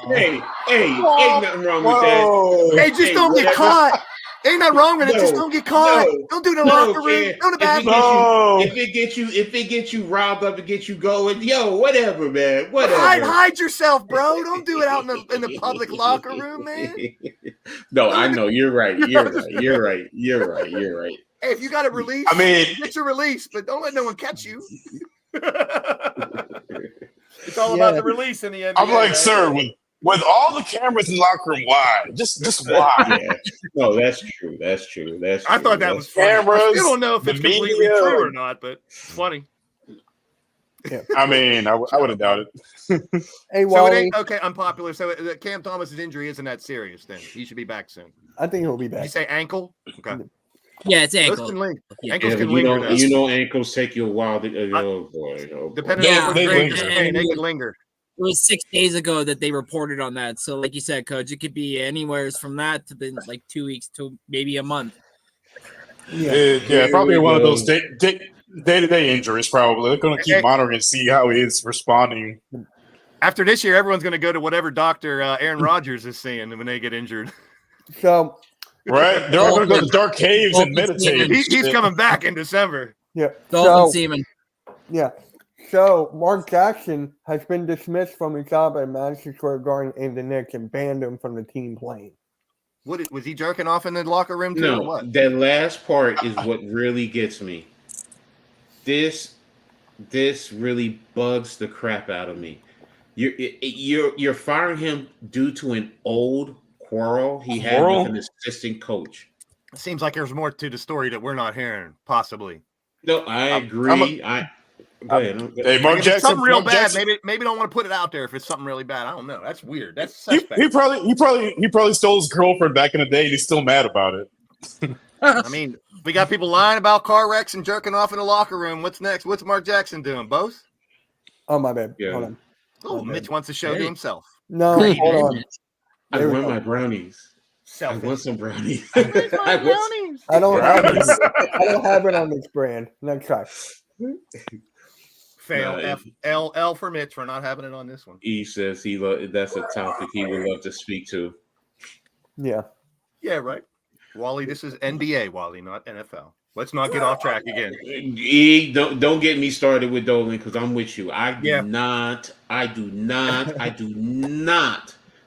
S6: Hey, ain't nothing wrong with that.
S3: Hey, just don't get caught. Ain't nothing wrong with it. Just don't get caught. Don't do the locker room. Go to bathroom.
S6: If it gets you riled up and get you going, whatever, man. Whatever.
S3: Hide yourself, bro. Don't do it out in the public locker room, man.
S6: No, I know you're right. You're right.
S3: Hey, if you got it released, get your release, but don't let no one catch you. It's all about the release in the NBA.
S4: I'm like, sir, with all the cameras in the locker room, why? Just why?
S6: Yeah. No, that's true.
S3: I thought that was funny.
S4: Cameras,
S3: I still don't know if it's completely true or not, but it's funny.
S2: Yeah.
S4: I mean, I would have doubted.
S2: Hey,
S3: so it ain't okay. Unpopular. So Cam Thomas's injury isn't that serious. Then he should be back soon.
S2: I think he'll be back.
S3: You say ankle? Okay.
S5: Yeah, it's ankle.
S3: Ankles can linger.
S6: Ankles take you a while. Oh boy.
S3: Depending on the they can linger.
S5: It was 6 days ago that they reported on that. So, like you said, Coach, it could be anywhere from that to then like 2 weeks to maybe a month.
S4: Yeah, probably one of those day-to-day injuries. Probably they're going to keep monitoring and see how he is responding.
S3: After this year, everyone's going to go to whatever doctor Aaron Rodgers is seeing when they get injured.
S2: So.
S4: Right, they're all going to go to dark caves and meditate.
S3: He's coming back in December.
S2: Yeah,
S5: Dolphin Seaman.
S2: Yeah, so Mark Jackson has been dismissed from his job at Madison Square Garden and the Knicks and banned him from the team playing.
S3: Was he jerking off in the locker room too?
S6: No,
S3: or what?
S6: That last part is what really gets me. This really bugs the crap out of me. You're firing him due to an old quarrel he had with an assistant coach.
S3: It seems like there's more to the story that we're not hearing, possibly.
S6: No, I agree. Go ahead.
S4: Hey, Mark Jackson,
S3: something real
S4: Mark
S3: bad.
S4: Jackson,
S3: maybe don't want to put it out there if it's something really bad. I don't know. That's weird. That's
S4: suspect. He probably stole his girlfriend back in the day. And he's still mad about it.
S3: I mean, we got people lying about car wrecks and jerking off in the locker room. What's next? What's Mark Jackson doing? Both?
S2: Oh my bad.
S6: Yeah.
S2: Hold on.
S3: Oh, Mitch wants to show to himself.
S2: No, hold on.
S6: I want my brownies. I want some brownies.
S2: I don't have it on this brand. Next try.
S3: Fail. L for Mitch for not having it on this one.
S6: He says that's a topic he would love to speak to.
S2: Yeah.
S3: Yeah, right. Wally, this is NBA, Wally, not NFL. Let's not get off track again.
S6: Don't get me started with Dolan because I'm with you. I do not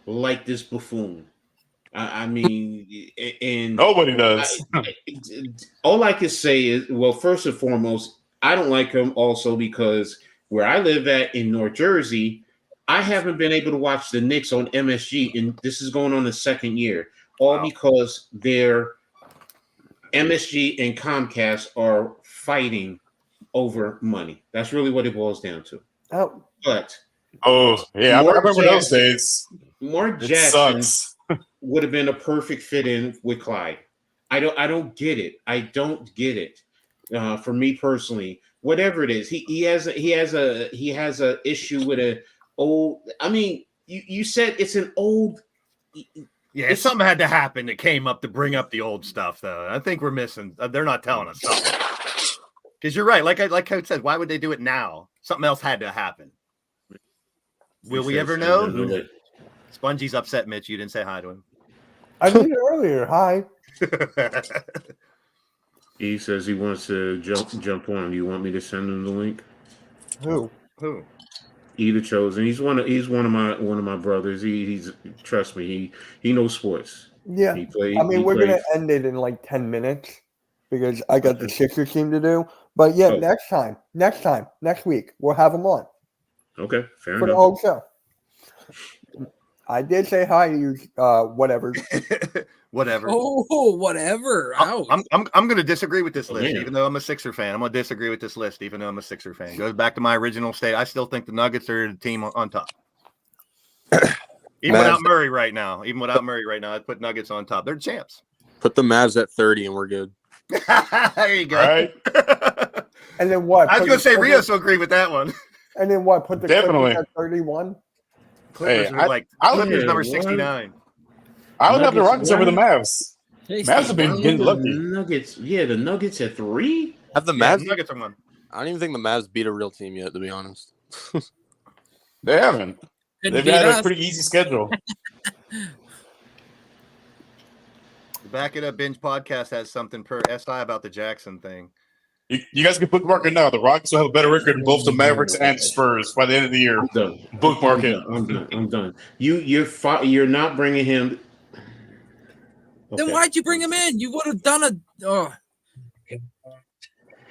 S6: like this buffoon. I mean, and
S4: Nobody does.
S6: all I can say is, well, first and foremost, I don't like him also because where I live at in North Jersey, I haven't been able to watch the Knicks on MSG, and this is going on the second year, all because their MSG and Comcast are fighting over money. That's really what it boils down to.
S2: Oh,
S6: But
S4: Oh, yeah. I
S6: Mark
S4: remember those
S6: Jackson-
S4: days.
S6: Mark
S4: It
S6: Jackson
S4: sucks.
S6: would have been a perfect fit in with Clyde. I don't get it. I don't get it. For me personally, whatever it is, he has a issue with a old. I mean, you said it's an old.
S3: Yeah, something had to happen that came up to bring up the old stuff, though. I think we're missing. They're not telling us something. Because you're right. Like Coach said, why would they do it now? Something else had to happen. Will we ever know? Spongey's upset, Mitch. You didn't say hi to him.
S2: I did it earlier. Hi.
S6: He says he wants to jump on. Do you want me to send him the link?
S2: Who?
S3: Who?
S6: Either chosen. He's one of my brothers. He's trust me. He knows sports.
S2: Yeah.
S6: He played.
S2: I mean,
S6: he
S2: we're
S6: played-
S2: gonna end it in like 10 minutes because I got the Sixers team to do. But yeah,
S6: Oh.
S2: next week we'll have them on
S6: Okay, fair
S2: for the
S6: enough.
S2: whole show. I did say hi to you. Whatever.
S3: Whatever.
S5: Oh, whatever. Ouch.
S3: I'm going to disagree with this
S6: Oh,
S3: list,
S6: man.
S3: even though I'm a Sixer fan. I'm going to disagree with this list, even though I'm a Sixer fan. It goes back to my original state. I still think the Nuggets are the team on top. Even without Murray right now, I'd put Nuggets on top. They're champs.
S7: Put the Mavs at 30 and we're good.
S3: There you go.
S4: Right?
S2: And then what?
S3: I was
S2: Put
S3: going to
S2: the
S3: say
S2: Clippers-
S3: Rios will agree with that one.
S2: And then what? Put the
S4: Definitely.
S2: Clippers at 31.
S3: Clippers
S4: Hey,
S3: are like
S4: I would-
S3: Clippers number
S6: Yeah,
S3: 69.
S4: I would have the
S6: Nuggets
S4: Rockets over the
S6: won.
S4: Mavs. Mavs have been getting lucky.
S6: Nuggets. Yeah, the Nuggets at 3.
S7: Have the
S3: Yeah,
S7: Mavs?
S3: Nuggets are one.
S7: I don't even think the Mavs beat a real team yet, to be honest.
S4: They haven't.
S5: Couldn't
S4: They've
S5: beat
S4: had
S5: us.
S4: a pretty easy schedule.
S3: The Back It Up Binge podcast has something per SI about the Jackson thing.
S4: You guys can bookmark it now. The Rockets will have a better record than both the Mavericks and Spurs by the end of the year.
S6: I'm done.
S4: Bookmark it.
S6: I'm done. You're not bringing him.
S5: Then
S6: Okay.
S5: why'd you bring him in? You would have done a. Oh,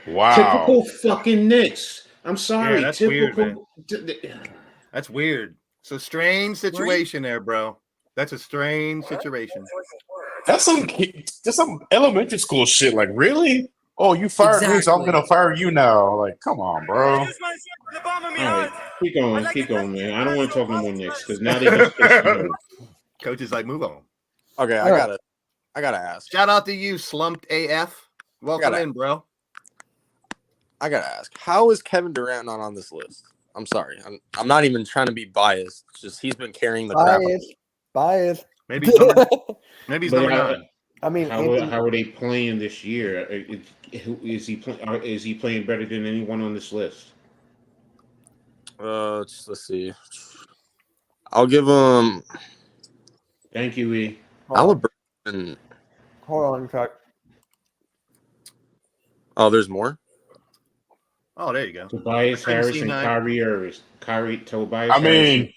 S4: Wow.
S6: Typical fucking Knicks. I'm sorry.
S3: Yeah, that's weird,
S6: typical.
S3: That's weird. It's a strange situation there, bro. That's a strange situation.
S4: That's some elementary school shit. Like, really? Oh, you fired me, so I'm
S5: Exactly.
S4: gonna fire you now. Like, come on, bro.
S6: All right, keep going, man. I don't want to talk no more Knicks because now they just pissed me off.
S3: Coach is like, move on.
S7: Okay,
S2: All right.
S7: I gotta ask.
S3: Shout out to you, Slumped AF. Welcome
S7: Gotta-
S3: in, bro.
S7: I gotta ask. How is Kevin Durant not on this list? I'm sorry. I'm not even trying to be biased. It's just he's been carrying the crap.
S2: Bias.
S3: Maybe he's number, maybe he's
S6: But
S3: number
S6: how,
S3: 9.
S2: I mean,
S6: how are they playing this year? Is he playing better than anyone on this list?
S7: Let's see. I'll give him
S6: Thank you, E.
S7: Halliburton.
S2: Hold on, Chuck.
S7: Oh, there's more.
S3: Oh, there you go.
S6: Tobias
S3: couldn't
S6: Harris
S3: see
S6: and
S3: nine.
S6: Kyrie Irving. Tobias.
S4: I mean,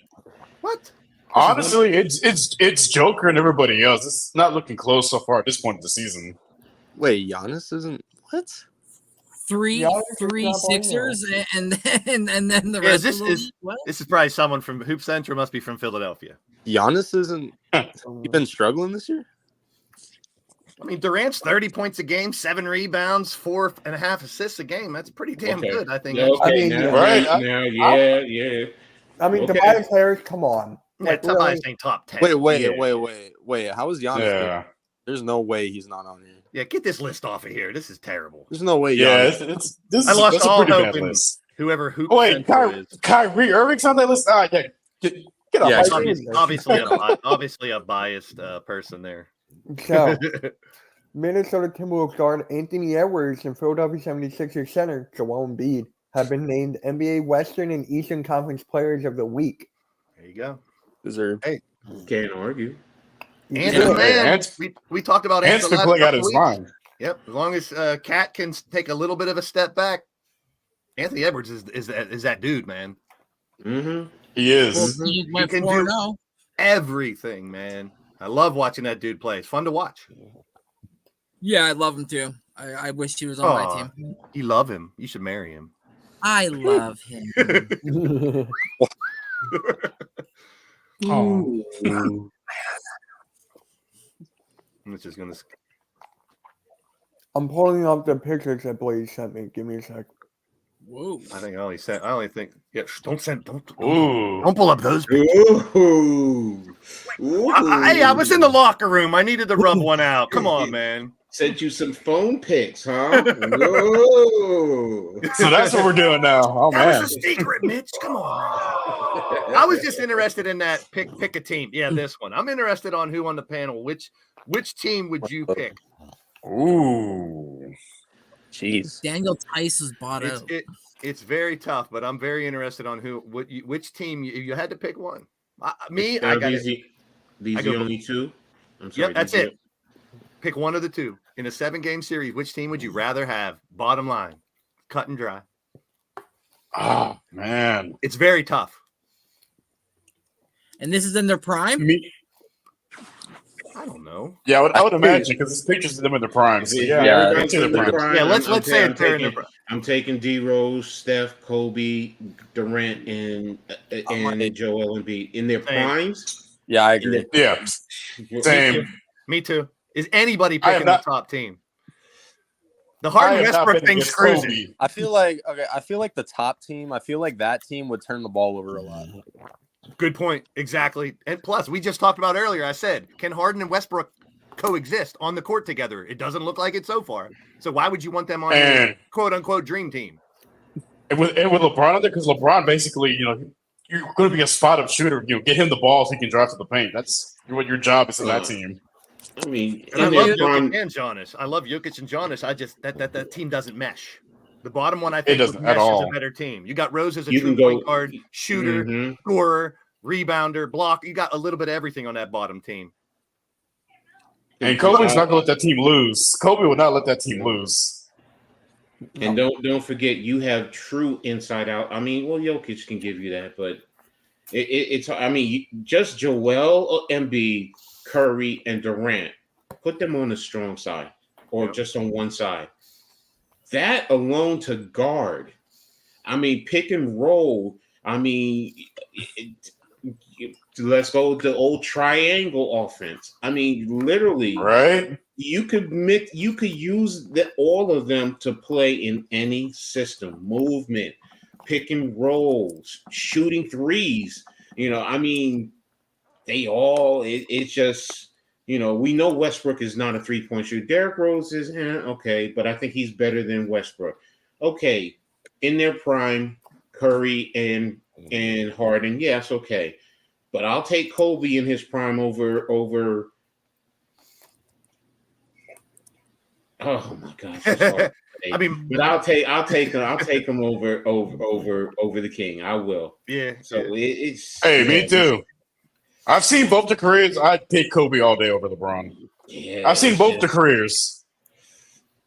S3: What?
S4: honestly, it's Joker and everybody else. It's not looking close so far at this point of the season.
S7: Wait, Giannis isn't what?
S5: three
S2: Giannis is not on
S5: Sixers and then the
S3: Yeah,
S5: rest
S3: this
S5: of them.
S3: is-
S5: What?
S3: This is probably someone from Hoop Central, must be from Philadelphia.
S7: Giannis isn't. He been struggling this year.
S3: I mean, Durant's 30 points a game, 7 rebounds, 4.5 assists a game. That's pretty damn
S6: Okay.
S3: good, I think.
S6: Yeah, okay,
S2: I mean,
S6: now,
S4: right,
S6: now, yeah.
S2: I mean,
S6: Okay.
S2: Tobias Harris, come on.
S3: Yeah,
S2: Like,
S3: Tobias
S2: really?
S3: ain't top 10.
S7: Wait.
S6: Yeah.
S7: How is Giannis?
S4: Yeah,
S7: There's no way he's not on here.
S3: Yeah, get this list off of here. This is terrible.
S7: There's no way.
S4: yeah.
S7: Giannis.
S4: It's this
S3: I
S4: is
S3: lost
S4: that's a
S3: all
S4: pretty
S3: hope
S4: bad
S3: in-
S4: list.
S3: Whoever Hoop
S4: Oh, wait,
S3: Central is.
S4: Kyrie Irving's on that list. Ah, yeah. Get off
S7: Yeah,
S4: my
S7: Kyrie-
S4: screen.
S3: Obviously a biased person there.
S2: So, Minnesota Timberwolves guard Anthony Edwards and Philadelphia 76ers center Joel Embiid have been named NBA Western and Eastern Conference Players of the Week.
S3: There you go.
S7: Deserve.
S6: Can't argue.
S3: And
S2: Yeah.
S3: the man,
S4: Ant's-
S3: we talked about
S4: Ant's
S3: Ant the
S4: been
S3: last
S4: playing out
S3: couple
S4: his
S3: weeks.
S4: mind.
S3: Yep, as long as Cat can take a little bit of a step back, Anthony Edwards is that dude, man.
S6: Mm-hmm.
S4: He is.
S5: He went
S3: can
S5: 4
S3: do-
S5: 0.
S3: Everything, man. I love watching that dude play. It's fun to watch.
S5: Yeah, I love him too. I wish he was on my team.
S3: You love him. You should marry him.
S5: I love him.
S4: Oh.
S3: I'm just gonna.
S2: I'm pulling up the pictures that Blaze sent me. Give me a sec.
S5: Whoa.
S3: I only think. Yeah, don't
S4: Ooh.
S3: pull up those.
S6: Ooh.
S3: Hey, I was in the locker room. I needed to rub one out. Come on, man.
S6: Sent you some phone pics, huh? Whoa.
S4: So that's what we're doing now. Oh
S3: That
S4: man.
S3: was a secret, Mitch. Come on. I was just interested in that pick a team. Yeah, this one. I'm interested on who on the panel. Which team would you pick?
S4: Ooh.
S7: Jeez.
S5: Daniel Tice was bought out.
S3: It's very tough, but I'm very interested on which team you had to pick one. I got it.
S6: These the only two. I'm sorry.
S3: Yep, that's it. Pick one of the two in a 7-game series. Which team would you rather have? Bottom line, cut and dry.
S4: Oh man.
S3: It's very tough.
S5: And this is in their prime?
S3: I don't know.
S4: Yeah, I would imagine because it's pictures of them in their prime. So yeah,
S6: everybody's in their prime.
S3: Yeah, let's say
S6: I'm
S3: it during
S6: taking,
S3: the.
S6: I'm taking D Rose, Steph, Kobe, Durant, and Joel Embiid in their primes.
S7: Yeah, I agree.
S4: Yeah. Same.
S3: Me too. Is anybody picking the top team? The
S4: I
S3: Harden
S4: have not
S3: Westbrook
S4: been
S3: thing's
S4: against
S3: cruising.
S4: Kobe.
S7: I feel like the top team, I feel like that team would turn the ball over a lot.
S3: Good point. Exactly. And plus, we just talked about earlier. I said, can Harden and Westbrook coexist on the court together? It doesn't look like it so far. So why would you want them on your quote unquote dream team?
S4: And with LeBron on there, because LeBron basically, you're going to be a spot up shooter. Get him the ball so he can drive to the paint. That's what your job is in that team.
S6: I mean,
S3: And I love Jokic and Giannis. I love Jokic and Giannis. I just that team doesn't mesh. The bottom one, I think,
S4: doesn't
S3: mesh
S4: at all.
S3: is a better team. You got Rose as a
S6: You
S3: true
S6: can go-
S3: point guard, shooter, scorer, rebounder, block. You got a little bit of everything on that bottom team.
S4: And Kobe's not going to let that team lose. Kobe will not let that team lose.
S6: And don't forget, you have true inside out. I mean, well, Jokic can give you that, but it's. I mean, just Joel Embiid, Curry, and Durant. Put them on the strong side, or just on one side. That alone to guard. I mean, pick and roll. I mean, let's go with the old triangle offense. I mean, literally,
S4: Right?
S6: you could use all of them to play in any system, movement, pick and rolls, shooting threes. I mean, they all. It's just. We know Westbrook is not a three-point shooter. Derrick Rose is okay, but I think he's better than Westbrook. Okay, in their prime, Curry and Harden, yes, okay, but I'll take Kobe in his prime over. Oh my gosh!
S3: I mean,
S6: but I'll take him over the King. I will.
S3: Yeah.
S6: So it's.
S4: Hey, me too. I've seen both the careers. I'd take Kobe all day over LeBron.
S6: Yeah,
S4: I've seen both the careers.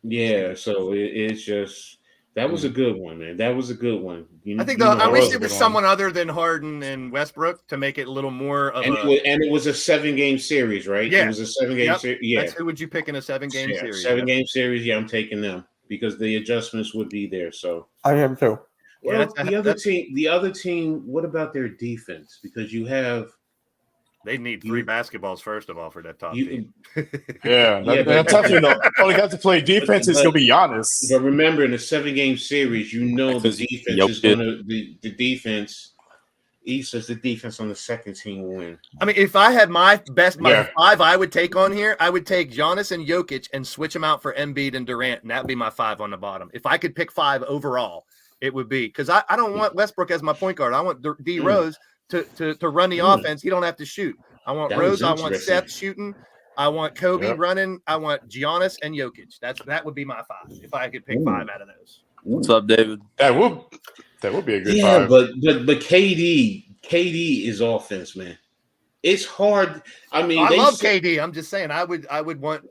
S6: Yeah, so it's just that was a good one, man. That was a good one.
S3: I think I wish it was someone other than Harden and Westbrook to make it a little more of
S6: it was a 7-game series, right?
S3: Yeah.
S6: It was a 7-game series. Yeah.
S3: Who would you pick in a 7-game series?
S6: 7-game series. Yeah, I'm taking them because the adjustments would be there. So
S2: I am too.
S6: well, the other team. What about their defense? Because you have.
S3: They need 3 basketballs, first of all, for that top team.
S4: Yeah, that's tough. All you have to play defense is going to be Giannis.
S6: But remember, in a 7-game series, the defense is going to the defense. He says the defense on the second team will win.
S3: I mean, if I had my 5 I would take on here, I would take Giannis and Jokic and switch them out for Embiid and Durant, and that would be my 5 on the bottom. If I could pick 5 overall, it would be because I don't want Westbrook as my point guard. I want D Rose to run the offense. He don't have to shoot. I want Rose. I want Seth shooting. I want Kobe running. I want Giannis and Jokic. That would be my 5 if I could pick 5 out of those.
S7: What's up, David?
S4: That would be a good 5.
S6: but KD is offense, man. It's hard. I mean,
S3: I love KD. I'm just saying, I would want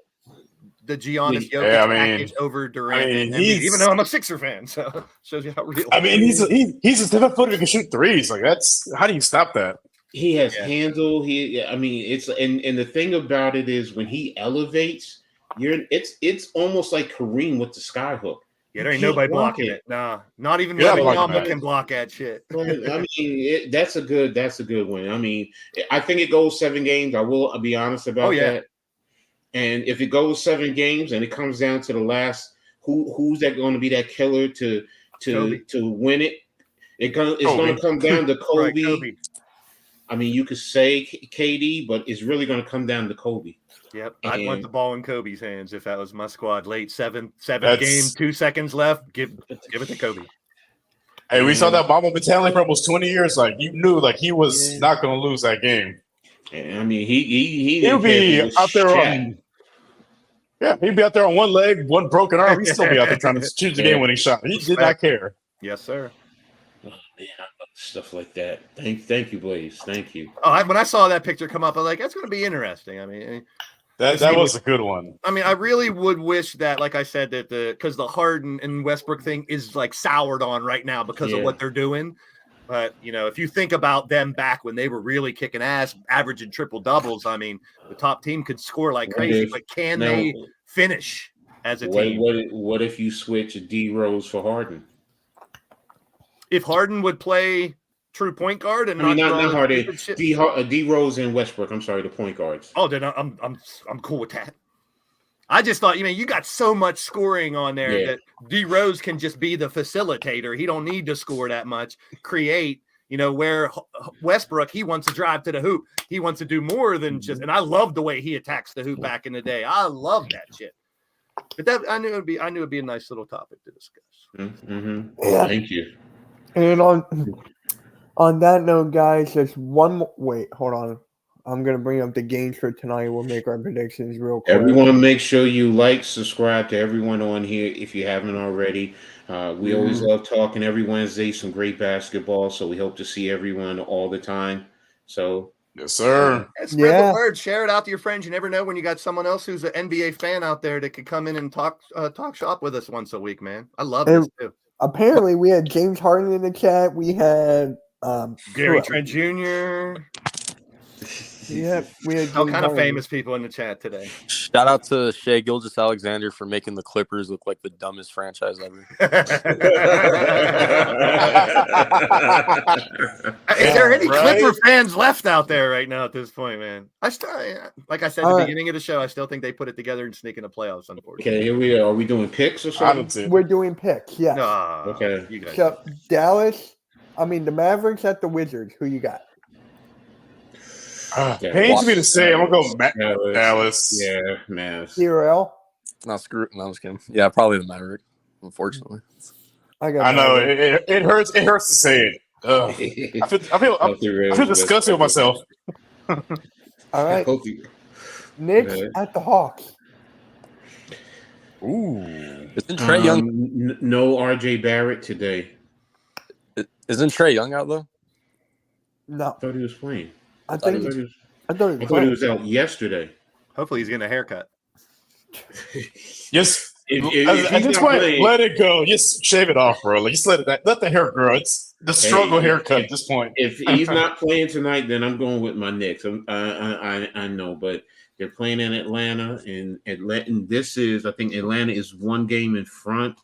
S3: the Giannis Jokic package over Durant. Even though I'm a Sixer fan, so shows you how real.
S4: I mean, he's a 7-footer who can shoot threes. Like that's how do you stop that?
S6: He has
S3: Yeah.
S6: handle. I mean, it's and the thing about it is when he elevates, it's almost like Kareem with the skyhook.
S3: Yeah, there ain't
S6: You can't
S3: nobody
S6: block
S3: blocking it. Nah, not even
S4: You're not
S3: Wemby
S4: blocking
S3: Yamba
S4: that.
S3: can block that shit.
S6: But, I mean, that's a good one. I mean, I think it goes 7 games. I'll be honest about
S3: Oh, yeah.
S6: that. And if it goes 7 games and it comes down to the last, who's that going to be that killer to
S3: Kobe.
S6: win it? It's going
S4: Kobe.
S6: to come down to Kobe.
S3: Right, Kobe.
S6: I mean, you could say KD, but it's really going to come down to Kobe.
S3: Yep, I'd want
S6: And-
S3: the ball in Kobe's hands if that was my squad. Late seventh
S4: That's-
S3: game, 2 seconds left. Give it to Kobe.
S4: Hey, we saw that Mamba mentality for almost 20 years. Like you knew, like he was not going to lose that game.
S6: And I mean, he
S4: He'll be
S6: was
S4: out there
S6: Shaq.
S4: on. Yeah, he'd be out there on one leg, one broken arm. He'd still be out there trying to choose the game-winning shot. He did not care.
S3: Yes, sir.
S6: Oh, man, I love stuff like that. Thank you, Blaze. Thank you.
S3: Oh, when I saw that picture come up, I was like, that's going to be interesting. I mean,
S4: That was a good one.
S3: I really would wish that, like I said, that because the Harden and Westbrook thing is like soured on right now because of
S6: Yeah.
S3: what they're doing. But, if you think about them back when they were really kicking ass, averaging triple doubles, I mean, the top team could score like crazy, but can they finish as a team?
S6: What if you switch D Rose for Harden?
S3: If Harden would play true point guard and
S6: I mean,
S3: do all
S6: not
S3: this
S6: Harden.
S3: stupid shit-
S6: D Rose and Westbrook. I'm sorry, the point guards.
S3: Oh, then I'm cool with that. I just thought, you got so much scoring on there
S6: Yeah.
S3: that D Rose can just be the facilitator. He don't need to score that much. Create, where Westbrook, he wants to drive to the hoop. He wants to do more than just. And I love the way he attacks the hoop back in the day. I love that shit. But that I knew it'd be a nice little topic to discuss.
S6: Mm-hmm.
S2: Yeah.
S6: Thank you.
S2: And on that note, guys, there's one more. Wait, hold on. I'm gonna bring up the games for tonight. We'll make our predictions real quick.
S6: Everyone, make sure you like, subscribe to everyone on here if you haven't already. We always love talking every Wednesday, some great basketball. So we hope to see everyone all the time. So
S4: Yes, sir.
S3: And spread
S2: Yeah.
S3: the word. Share it out to your friends. You never know when you got someone else who's an NBA fan out there that could come in and talk shop with us once a week, man. I love
S2: And-
S3: this too.
S2: Apparently, we had James Harden in the chat. We had
S3: Gary
S2: who-
S3: Trent Jr.
S2: Yeah, we had
S3: All
S2: James
S3: kind of
S2: Harden.
S3: famous people in the chat today.
S7: Shout out to Shea Gilgeous-Alexander for making the Clippers look like the dumbest franchise ever.
S3: Is there any
S4: Right?
S3: Clipper fans left out there right now at this point, man? I still, like I said at the beginning of the show, I still think they put it together and sneak in the playoffs. Unfortunately,
S6: okay, here we are. Are we doing picks or
S4: I
S6: something?
S4: don't see it.
S2: We're doing picks. Yeah.
S3: Nah,
S6: Okay.
S3: you guys.
S2: So Dallas. I mean, the Mavericks at the Wizards. Who you got?
S4: Pains me to say, I'm gonna go Dallas.
S6: Yeah, man.
S2: CRL.
S7: No, screw it. No, I'm just kidding. Yeah, probably the Maverick, unfortunately.
S2: I got.
S4: I know
S2: Mavericks.
S4: it hurts. It hurts to say it. Ugh. I feel disgusted with myself.
S2: All right.
S6: Knicks.
S2: Knicks
S6: Okay.
S2: at the Hawks.
S4: Ooh.
S7: Isn't Trey Young?
S6: No RJ Barrett today.
S7: Isn't Trey Young out though?
S2: No,
S6: I thought he was playing.
S2: I
S6: I
S2: think.
S6: thought he was,
S2: I thought
S6: I
S2: it was.
S6: thought he was out yesterday.
S3: Hopefully, he's getting a haircut.
S4: Just
S6: If
S4: at
S6: he's
S4: this
S6: not
S4: point,
S6: playing-
S4: let it go. Just shave it off, bro. Like, just let the hair grow. It's the struggle haircut at this point.
S6: If he's not playing tonight, then I'm going with my Knicks. I know, but they're playing in Atlanta, and this is, I think Atlanta is 1 game in front.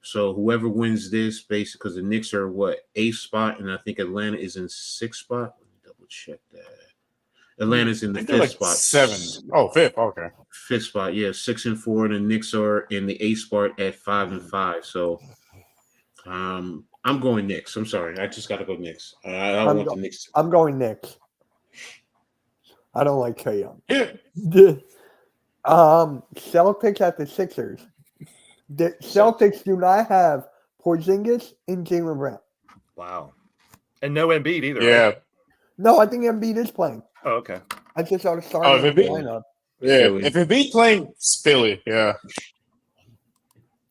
S6: So whoever wins this, basically, because the Knicks are what, 8th spot, and I think Atlanta is in 6th spot. Let me double check that. Atlanta's in
S4: I
S6: the
S4: think they're
S6: 5th
S4: like
S6: spot.
S4: 7. Oh, 5th. Okay.
S6: 5th spot, yeah, 6 and 4, and the Knicks are in the 8th spot at 5 and 5. So, I'm going Knicks. I'm sorry, I just got to go Knicks. I want the Knicks.
S2: I'm going Knicks. I don't like Trae Young.
S4: Yeah.
S2: Celtics at the Sixers. The Celtics do not have Porzingis and Jaylen Brown.
S3: Wow. And no Embiid either.
S4: Yeah.
S3: Right?
S2: No, I think Embiid is playing.
S3: Oh, okay.
S2: I just saw the
S4: Oh,
S2: starting
S4: Embiid?
S2: lineup.
S4: Yeah.
S6: Philly.
S4: If it be playing, it's Philly. Yeah.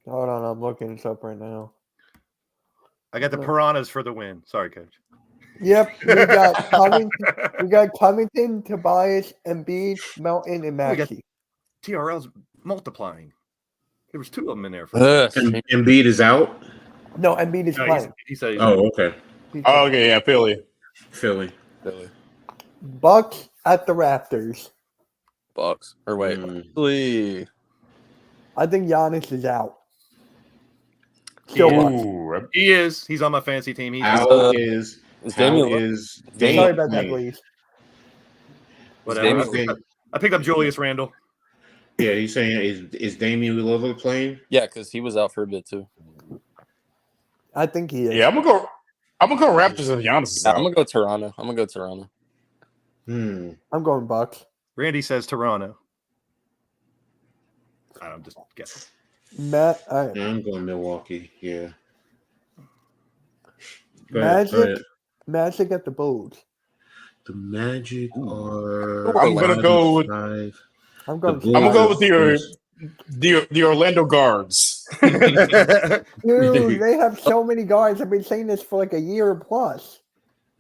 S2: Hold on, I'm looking this up right now.
S3: I got the Piranhas for the win. Sorry, coach.
S2: Yep, we got Covington, we got Covington, Tobias, Embiid, Melton, and
S3: We got-
S2: Maxey.
S3: TRL's multiplying. There was 2 of them in there.
S6: Embiid is out.
S2: No, Embiid is
S3: No,
S2: playing.
S3: he said he's
S6: Oh, okay.
S2: He's
S4: Oh, okay. Yeah. Philly.
S6: Philly.
S2: Bucks at the Raptors.
S7: Bucks. Or wait,
S6: Mm.
S7: actually,
S2: I think Giannis is out.
S3: He
S2: Still
S3: is.
S2: Bucks.
S4: Ooh,
S3: He is. He's on my fantasy team. He's
S6: How is
S7: Damian Lillard-
S6: is
S2: Sorry
S6: Dame
S2: about that,
S6: playing?
S2: please.
S3: whatever.
S7: Damian-
S3: I picked up Julius Randle.
S6: Yeah, he's saying is Damian Lillard playing?
S7: Yeah, because he was out for a bit too.
S2: I think he is.
S4: yeah, I'm gonna go Raptors if Giannis is
S7: Yeah,
S4: out.
S7: I'm gonna go Toronto. I'm gonna go Toronto.
S2: I'm going Bucks.
S3: Randy says Toronto. I'm just guessing.
S2: Matt, all right.
S6: Yeah, I'm going Milwaukee. Yeah.
S2: Magic. Magic at the Bulls.
S6: The Magic are.
S4: I'm gonna go with-
S6: 5.
S2: I'm going.
S6: Bulls
S4: I'm gonna go
S6: are
S4: with
S6: first.
S4: the Orlando Guards.
S2: Dude, they have so many guards. I've been saying this for like a year plus.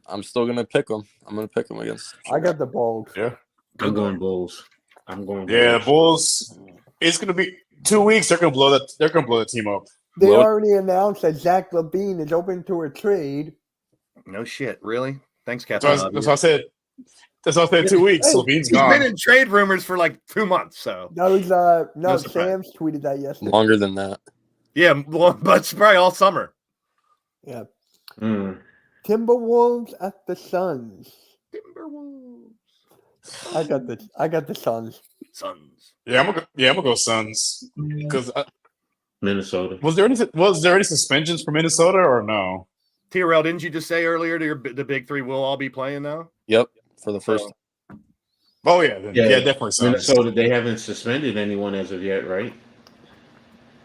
S7: I'm still gonna pick them. I'm gonna pick them against.
S2: I got the Bulls.
S4: Yeah,
S6: I'm going Bulls. I'm going.
S4: yeah, the Bulls. It's gonna be 2 weeks. They're gonna blow that. They're gonna blow the team up.
S2: They
S7: Well-
S2: already announced that Zach LaVine is open to a trade.
S3: No shit, really? Thanks,
S4: That's
S3: Captain.
S4: what I said. That's what I said. 2 weeks.
S2: Hey,
S4: Levine's
S3: He's
S4: gone.
S3: been in trade rumors for like 2 months, so
S2: That was
S3: No
S2: no.
S3: surprise.
S2: Sam's tweeted that yesterday.
S7: Longer than that.
S3: yeah, well, but it's probably all summer.
S2: Yeah.
S6: Mm.
S2: Timberwolves at the Suns.
S3: Timberwolves,
S2: I got the Suns.
S3: Suns.
S4: Yeah, I'm gonna go Suns. Because
S6: Minnesota.
S4: was there any suspensions for Minnesota or no?
S3: TRL, didn't you just say earlier the big three will all be playing now?
S7: Yep, for the first.
S4: Oh yeah, definitely Suns.
S6: Minnesota. They haven't suspended anyone as of yet, right?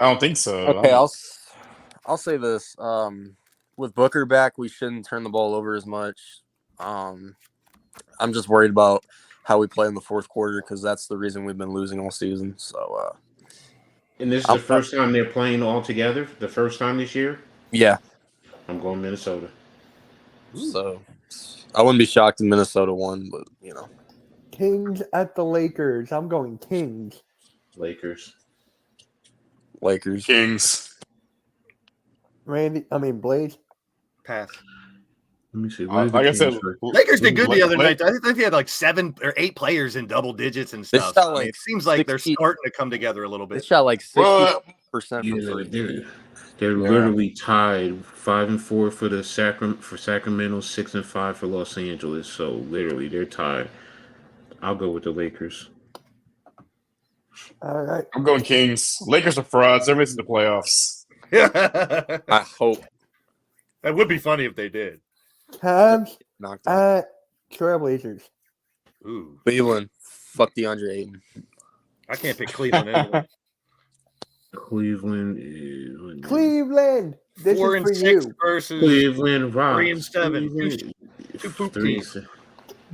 S4: I don't think so.
S7: Okay, I'll say this. With Booker back, we shouldn't turn the ball over as much. I'm just worried about how we play in the fourth quarter because that's the reason we've been losing all season. So,
S6: And this is the first time they're playing all together. The first time this year.
S7: yeah.
S6: I'm going Minnesota.
S7: So I wouldn't be shocked if Minnesota won, but
S2: Kings at the Lakers. I'm going Kings.
S6: Lakers.
S7: Lakers.
S4: Kings.
S2: Blaze.
S3: Pass.
S6: Let me see.
S4: Like I said,
S3: Lakers did good the other
S4: Lake-
S3: night. I think they had like 7 or 8 players in double digits and
S7: They
S3: stuff.
S7: shot
S3: I mean,
S7: like
S3: it seems like they're
S7: 60
S3: starting to come together a little
S7: They
S3: bit.
S7: shot like 60%
S4: Well,
S7: from
S6: Yeah,
S7: three.
S6: they're literally tied 5-4 for the Sacramento, 6-5 for Los Angeles. So literally, they're tied. I'll go with the Lakers.
S2: All right.
S4: I'm going Kings. Lakers are frauds. They're missing the playoffs.
S3: That
S7: I hope
S3: would be funny if they did.
S2: Cavs
S7: knocked out.
S2: at Trailblazers.
S3: Ooh,
S7: Cleveland. Fuck DeAndre Ayton.
S3: I can't pick Cleveland anyway.
S6: Cleveland is
S2: Cleveland. This
S3: 4
S2: is
S3: and
S2: for
S3: 6
S2: you.
S3: versus
S6: Cleveland Rocks.
S3: 3 and 7.
S6: Cleveland-
S3: Two poop
S6: 3
S3: teams.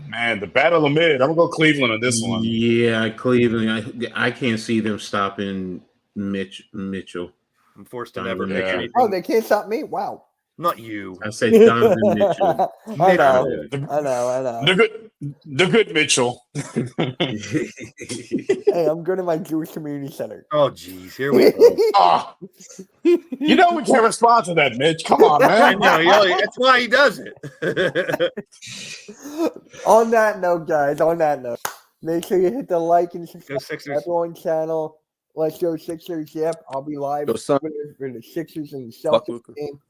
S4: Man, the battle of mid. I'm gonna go Cleveland on this one.
S6: Yeah, Cleveland. I can't see them stopping Mitchell.
S3: I'm forced to never pick
S4: Yeah.
S3: anything.
S2: Oh, they can't stop me? Wow.
S3: Not you.
S6: I say Donovan Mitchell.
S2: I know.
S4: The,
S2: I know.
S4: the good Mitchell.
S2: Hey, I'm good at my Jewish community center.
S3: Oh, geez. Here we go.
S4: Ah, you know we can't respond to that, Mitch. Come on,
S3: I
S4: man.
S3: know. That's why he does it.
S2: On that note, guys, make sure you hit the like and
S3: Go
S2: subscribe to
S3: Sixers.
S2: everyone's channel. Let's go Sixers. Yep, I'll be live
S7: Go Suns.
S2: for the Sixers and the
S7: Fuck
S2: Celtics
S7: Luka.
S2: game.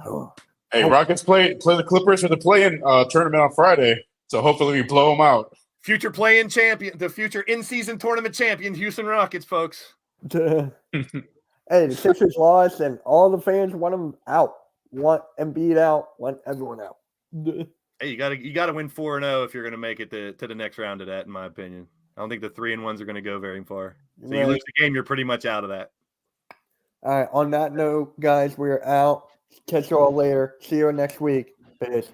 S2: Oh,
S4: Hey, Rockets play the Clippers for the play-in tournament on Friday, so hopefully we blow them out.
S3: Future play-in champion, the future in-season tournament champion, Houston Rockets, folks.
S2: hey, the Sixers lost, and all the fans want them out. Want Embiid out. Want everyone out.
S3: Hey, you gotta win 4-0 if you're gonna make it to the next round of that, in my opinion. I don't think the 3-1s are gonna go very far. So you
S2: Right.
S3: lose the game, you're pretty much out of that.
S2: All right. On that note, guys, we're out. Catch you all later. See you next week. Peace.